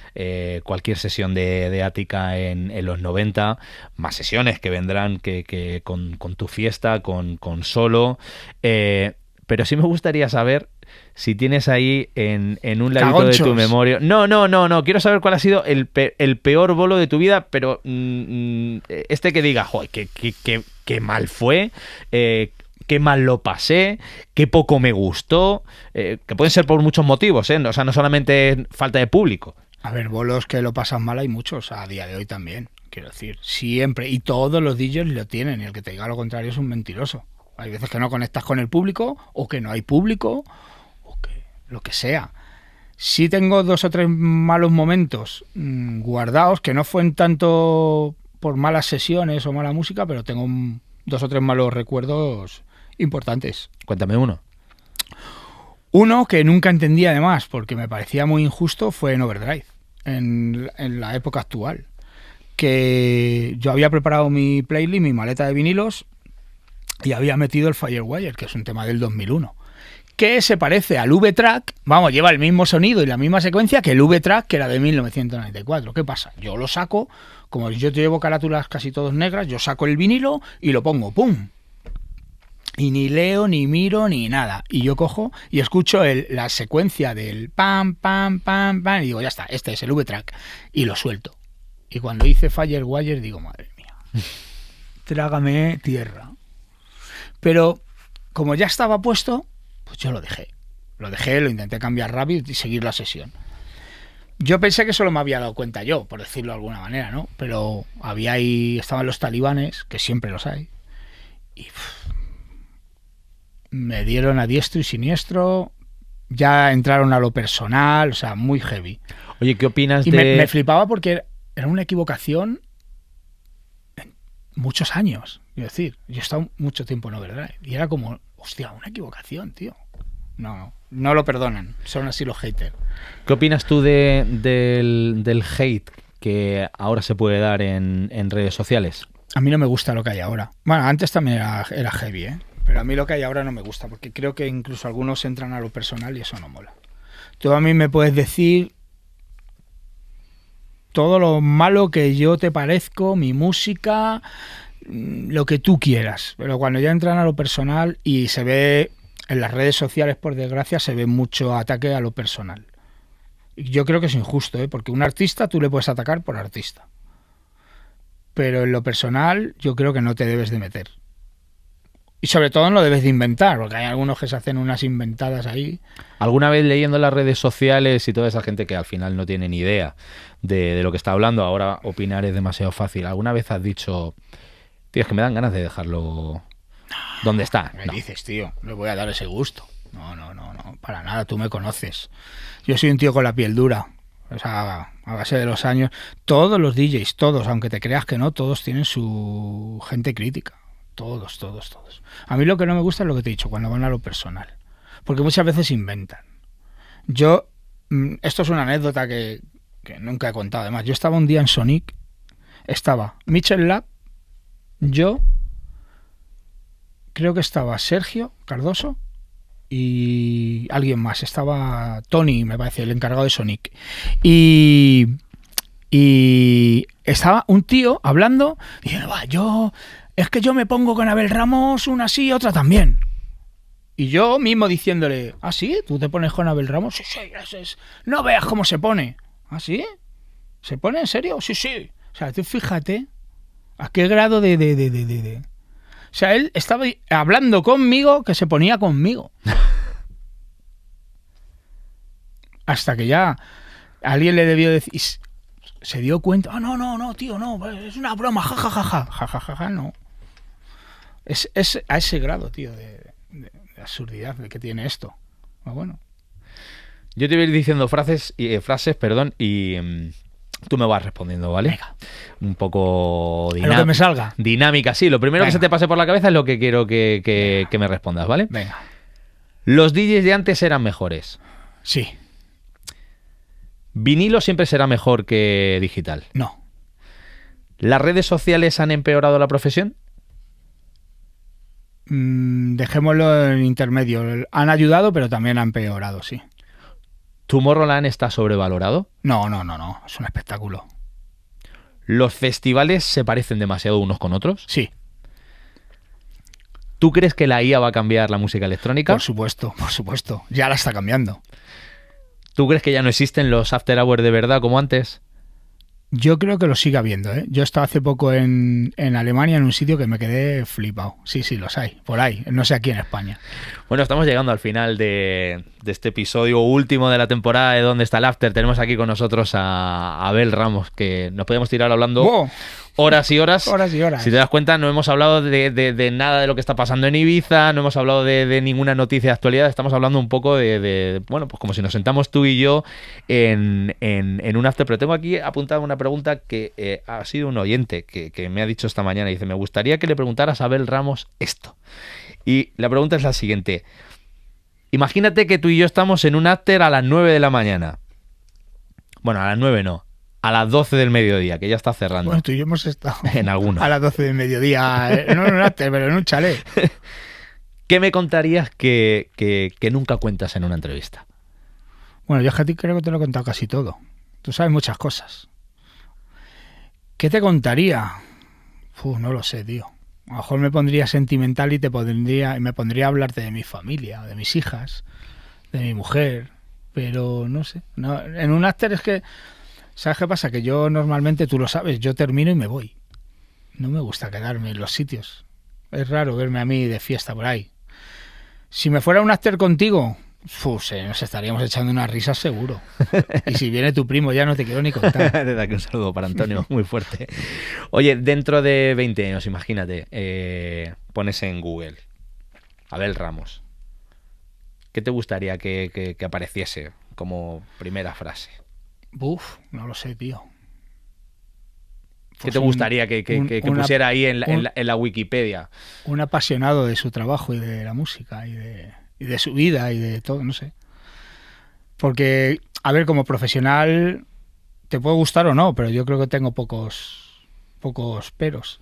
cualquier sesión de Ática en los 90, más sesiones que vendrán que con tu fiesta, con Solo. Pero sí me gustaría saber si tienes ahí en un ladito Cagonchos de tu memoria... No. Quiero saber cuál ha sido el peor bolo de tu vida, pero este que diga, joder, qué mal fue... qué mal lo pasé, qué poco me gustó, que pueden ser por muchos motivos, o sea, no solamente falta de público. A ver, bolos que lo pasan mal hay muchos, a día de hoy también, quiero decir, siempre, y todos los DJs lo tienen, y el que te diga lo contrario es un mentiroso. Hay veces que no conectas con el público, o que no hay público, o que lo que sea. Sí tengo 2 o 3 malos momentos guardados, que no fueron tanto por malas sesiones o mala música, pero tengo 2 o 3 malos recuerdos importantes. Cuéntame uno. Uno que nunca entendí además, porque me parecía muy injusto, fue en Overdrive, en la época actual. Que yo había preparado mi playlist, mi maleta de vinilos, y había metido el Firewire, que es un tema del 2001, que se parece al V-Track, vamos, lleva el mismo sonido y la misma secuencia que el V-Track, que era de 1994. ¿Qué pasa? Yo lo saco, como yo llevo carátulas casi todas negras, yo saco el vinilo y lo pongo, ¡pum! Y ni leo, ni miro, ni nada. Y yo cojo y escucho la secuencia del pam, pam, pam, pam, y digo, ya está, este es el V-Track. Y lo suelto. Y cuando hice Firewire digo, madre mía, trágame tierra. Pero como ya estaba puesto, pues yo lo dejé. Lo intenté cambiar rápido y seguir la sesión. Yo pensé que solo me había dado cuenta yo, por decirlo de alguna manera, ¿no? Pero estaban los talibanes, que siempre los hay, y me dieron a diestro y siniestro, ya entraron a lo personal, o sea, muy heavy. Oye, ¿qué opinas me flipaba porque era una equivocación en muchos años. Es decir, yo he estado mucho tiempo en Overdrive y era como, hostia, una equivocación, tío. No lo perdonan, son así los haters. ¿Qué opinas tú del hate que ahora se puede dar en redes sociales? A mí no me gusta lo que hay ahora. Bueno, antes también era heavy, ¿eh? Pero a mí lo que hay ahora no me gusta, porque creo que incluso algunos entran a lo personal y eso no mola. Tú a mí me puedes decir todo lo malo que yo te parezco, mi música, lo que tú quieras. Pero cuando ya entran a lo personal y se ve en las redes sociales, por desgracia, se ve mucho ataque a lo personal. Y yo creo que es injusto, ¿eh? Porque un artista tú le puedes atacar por artista. Pero en lo personal yo creo que no te debes de meter. Y sobre todo no lo debes de inventar, porque hay algunos que se hacen unas inventadas ahí. ¿Alguna vez leyendo las redes sociales y toda esa gente que al final no tiene ni idea de lo que está hablando, ahora opinar es demasiado fácil, alguna vez has dicho, tío, es que me dan ganas de dejarlo donde está? ¿Qué No. dices, tío? Le voy a dar ese gusto. No, para nada, tú me conoces. Yo soy un tío con la piel dura. O sea, a base de los años, todos los DJs, todos, aunque te creas que no, todos tienen su gente crítica. Todos. A mí lo que no me gusta es lo que te he dicho, cuando van a lo personal. Porque muchas veces inventan. Yo, esto es una anécdota que nunca he contado. Además, yo estaba un día en Sonic, estaba Mitchell Lab, yo, creo que estaba Sergio Cardoso y alguien más. Estaba Tony, me parece, el encargado de Sonic. Y estaba un tío hablando y diciendo, es que yo me pongo con Abel Ramos una sí y otra también. Y yo mismo diciéndole, ¿ah, sí? ¿Tú te pones con Abel Ramos? Sí, eso es. No veas cómo se pone. ¿Ah, sí? ¿Se pone en serio? Sí. O sea, tú fíjate a qué grado de... O sea, él estaba hablando conmigo que se ponía conmigo. Hasta que ya alguien le debió decir... Se dio cuenta, no, tío, no, es una broma, jajajaja, no. Es a ese grado, tío, de absurdidad que tiene esto. Pero bueno. Yo te voy a ir diciendo frases, y tú me vas respondiendo, ¿vale? Venga. Un poco Lo que me salga. dinámica, sí. Lo primero que Venga. se te pase por la cabeza es lo que quiero que me respondas, ¿vale? Venga. Los DJs de antes eran mejores. Sí. ¿Vinilo siempre será mejor que digital? No. ¿Las redes sociales han empeorado la profesión? Dejémoslo en intermedio. Han ayudado, pero también han empeorado, sí. ¿Tomorrowland está sobrevalorado? No. Es un espectáculo. ¿Los festivales se parecen demasiado unos con otros? Sí, ¿Tú crees que la IA va a cambiar la música electrónica? por supuesto. Ya la está cambiando. ¿Tú crees que ya no existen los after hours de verdad como antes? Yo creo que lo sigue habiendo, ¿eh? Yo estaba hace poco en Alemania en un sitio que me quedé flipado. Sí, los hay, por ahí. No sé aquí en España. Bueno, estamos llegando al final de este episodio último de la temporada de ¿Dónde está el After? Tenemos aquí con nosotros a Abel Ramos, que nos podemos tirar hablando ¡Wow! horas y horas. Horas y horas. Si te das cuenta, no hemos hablado de nada de lo que está pasando en Ibiza, no hemos hablado de ninguna noticia de actualidad, estamos hablando un poco bueno, pues como si nos sentamos tú y yo en un after. Pero tengo aquí apuntada una pregunta que ha sido un oyente que me ha dicho esta mañana. Dice, me gustaría que le preguntaras a Abel Ramos esto. Y la pregunta es la siguiente. Imagínate que tú y yo estamos en un after a las 9 de la mañana. Bueno, a las 9 no. A las 12 del mediodía, que ya está cerrando. Bueno, tú y yo hemos estado En alguno. a las 12 del mediodía, no en un after, pero en un chalet. ¿Qué me contarías que nunca cuentas en una entrevista? Bueno, yo a ti creo que te lo he contado casi todo. Tú sabes muchas cosas. ¿Qué te contaría? No lo sé, tío. A lo mejor me pondría sentimental y me pondría a hablarte de mi familia, de mis hijas, de mi mujer, pero no sé. No, en un after es que, ¿sabes qué pasa? Que yo normalmente, tú lo sabes, yo termino y me voy. No me gusta quedarme en los sitios. Es raro verme a mí de fiesta por ahí. Si me fuera un after contigo, nos estaríamos echando unas risas seguro. Y si viene tu primo ya no te quiero ni contar. Desde aquí un saludo para Antonio, muy fuerte. Oye, dentro de 20 años, imagínate, pones en Google Abel Ramos. ¿Qué te gustaría que apareciese como primera frase? No lo sé, tío. ¿Qué te gustaría que pusiera ahí en la Wikipedia? Un apasionado de su trabajo y de la música y de su vida y de todo, no sé. Porque, a ver, como profesional te puede gustar o no, pero yo creo que tengo pocos peros.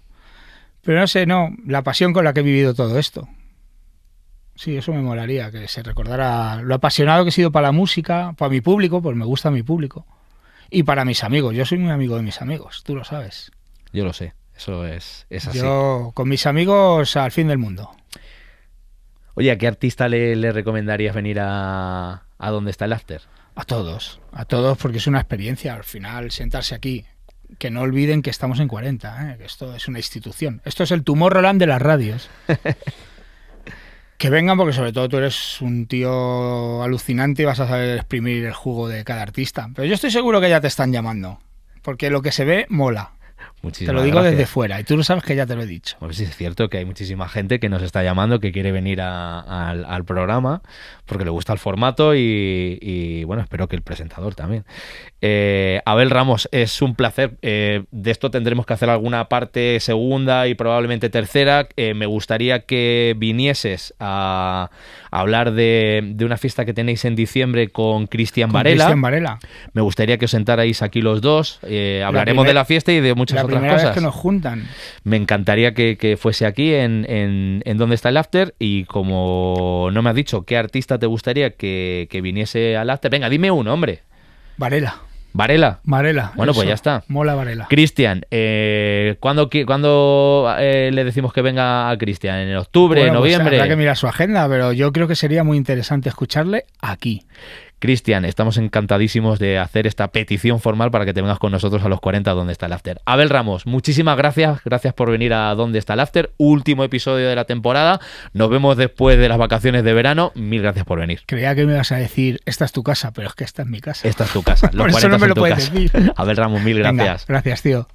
Pero no sé, la pasión con la que he vivido todo esto. Sí, eso me molaría, que se recordara lo apasionado que he sido para la música, para mi público, pues me gusta mi público, y para mis amigos. Yo soy muy amigo de mis amigos, tú lo sabes. Yo lo sé, eso es así. Yo con mis amigos al fin del mundo. Oye, ¿a qué artista le recomendarías venir a dónde está el after? A todos, porque es una experiencia. Al final, sentarse aquí, que no olviden que estamos en 40, que esto es una institución. Esto es el Tomorrowland de las radios. Que vengan, porque sobre todo tú eres un tío alucinante y vas a saber exprimir el jugo de cada artista. Pero yo estoy seguro que ya te están llamando, porque lo que se ve mola. Muchísimas te lo digo gracias. Desde fuera, y tú lo sabes que ya te lo he dicho. Pues sí, es cierto que hay muchísima gente que nos está llamando, que quiere venir al programa porque le gusta el formato y bueno, espero que el presentador también. Abel Ramos, es un placer. De esto tendremos que hacer alguna parte segunda y probablemente tercera. Me gustaría que vinieses a hablar de una fiesta que tenéis en diciembre con Cristian Varela. Me gustaría que os sentarais aquí los dos. Hablaremos de la fiesta y de muchas otras primera cosas. Vez que nos juntan. Me encantaría que fuese aquí en Dónde está el After, y como no me has dicho qué artista te gustaría que viniese al After, venga, dime uno, hombre. Varela. Bueno, pues ya está. Mola Varela. Cristian, ¿cuándo le decimos que venga a Cristian? ¿En octubre, noviembre? Pues habrá que mirar su agenda, pero yo creo que sería muy interesante escucharle aquí. Cristian, estamos encantadísimos de hacer esta petición formal para que te vengas con nosotros a los 40 Dónde está el After. Abel Ramos, muchísimas gracias por venir a Dónde está el After, último episodio de la temporada, nos vemos después de las vacaciones de verano, mil gracias por venir. Creía que me ibas a decir, esta es tu casa, pero es que esta es mi casa. Esta es tu casa, los por eso 40 no me son lo tu puedes casa. decir. Abel Ramos, mil gracias. Venga, gracias, tío.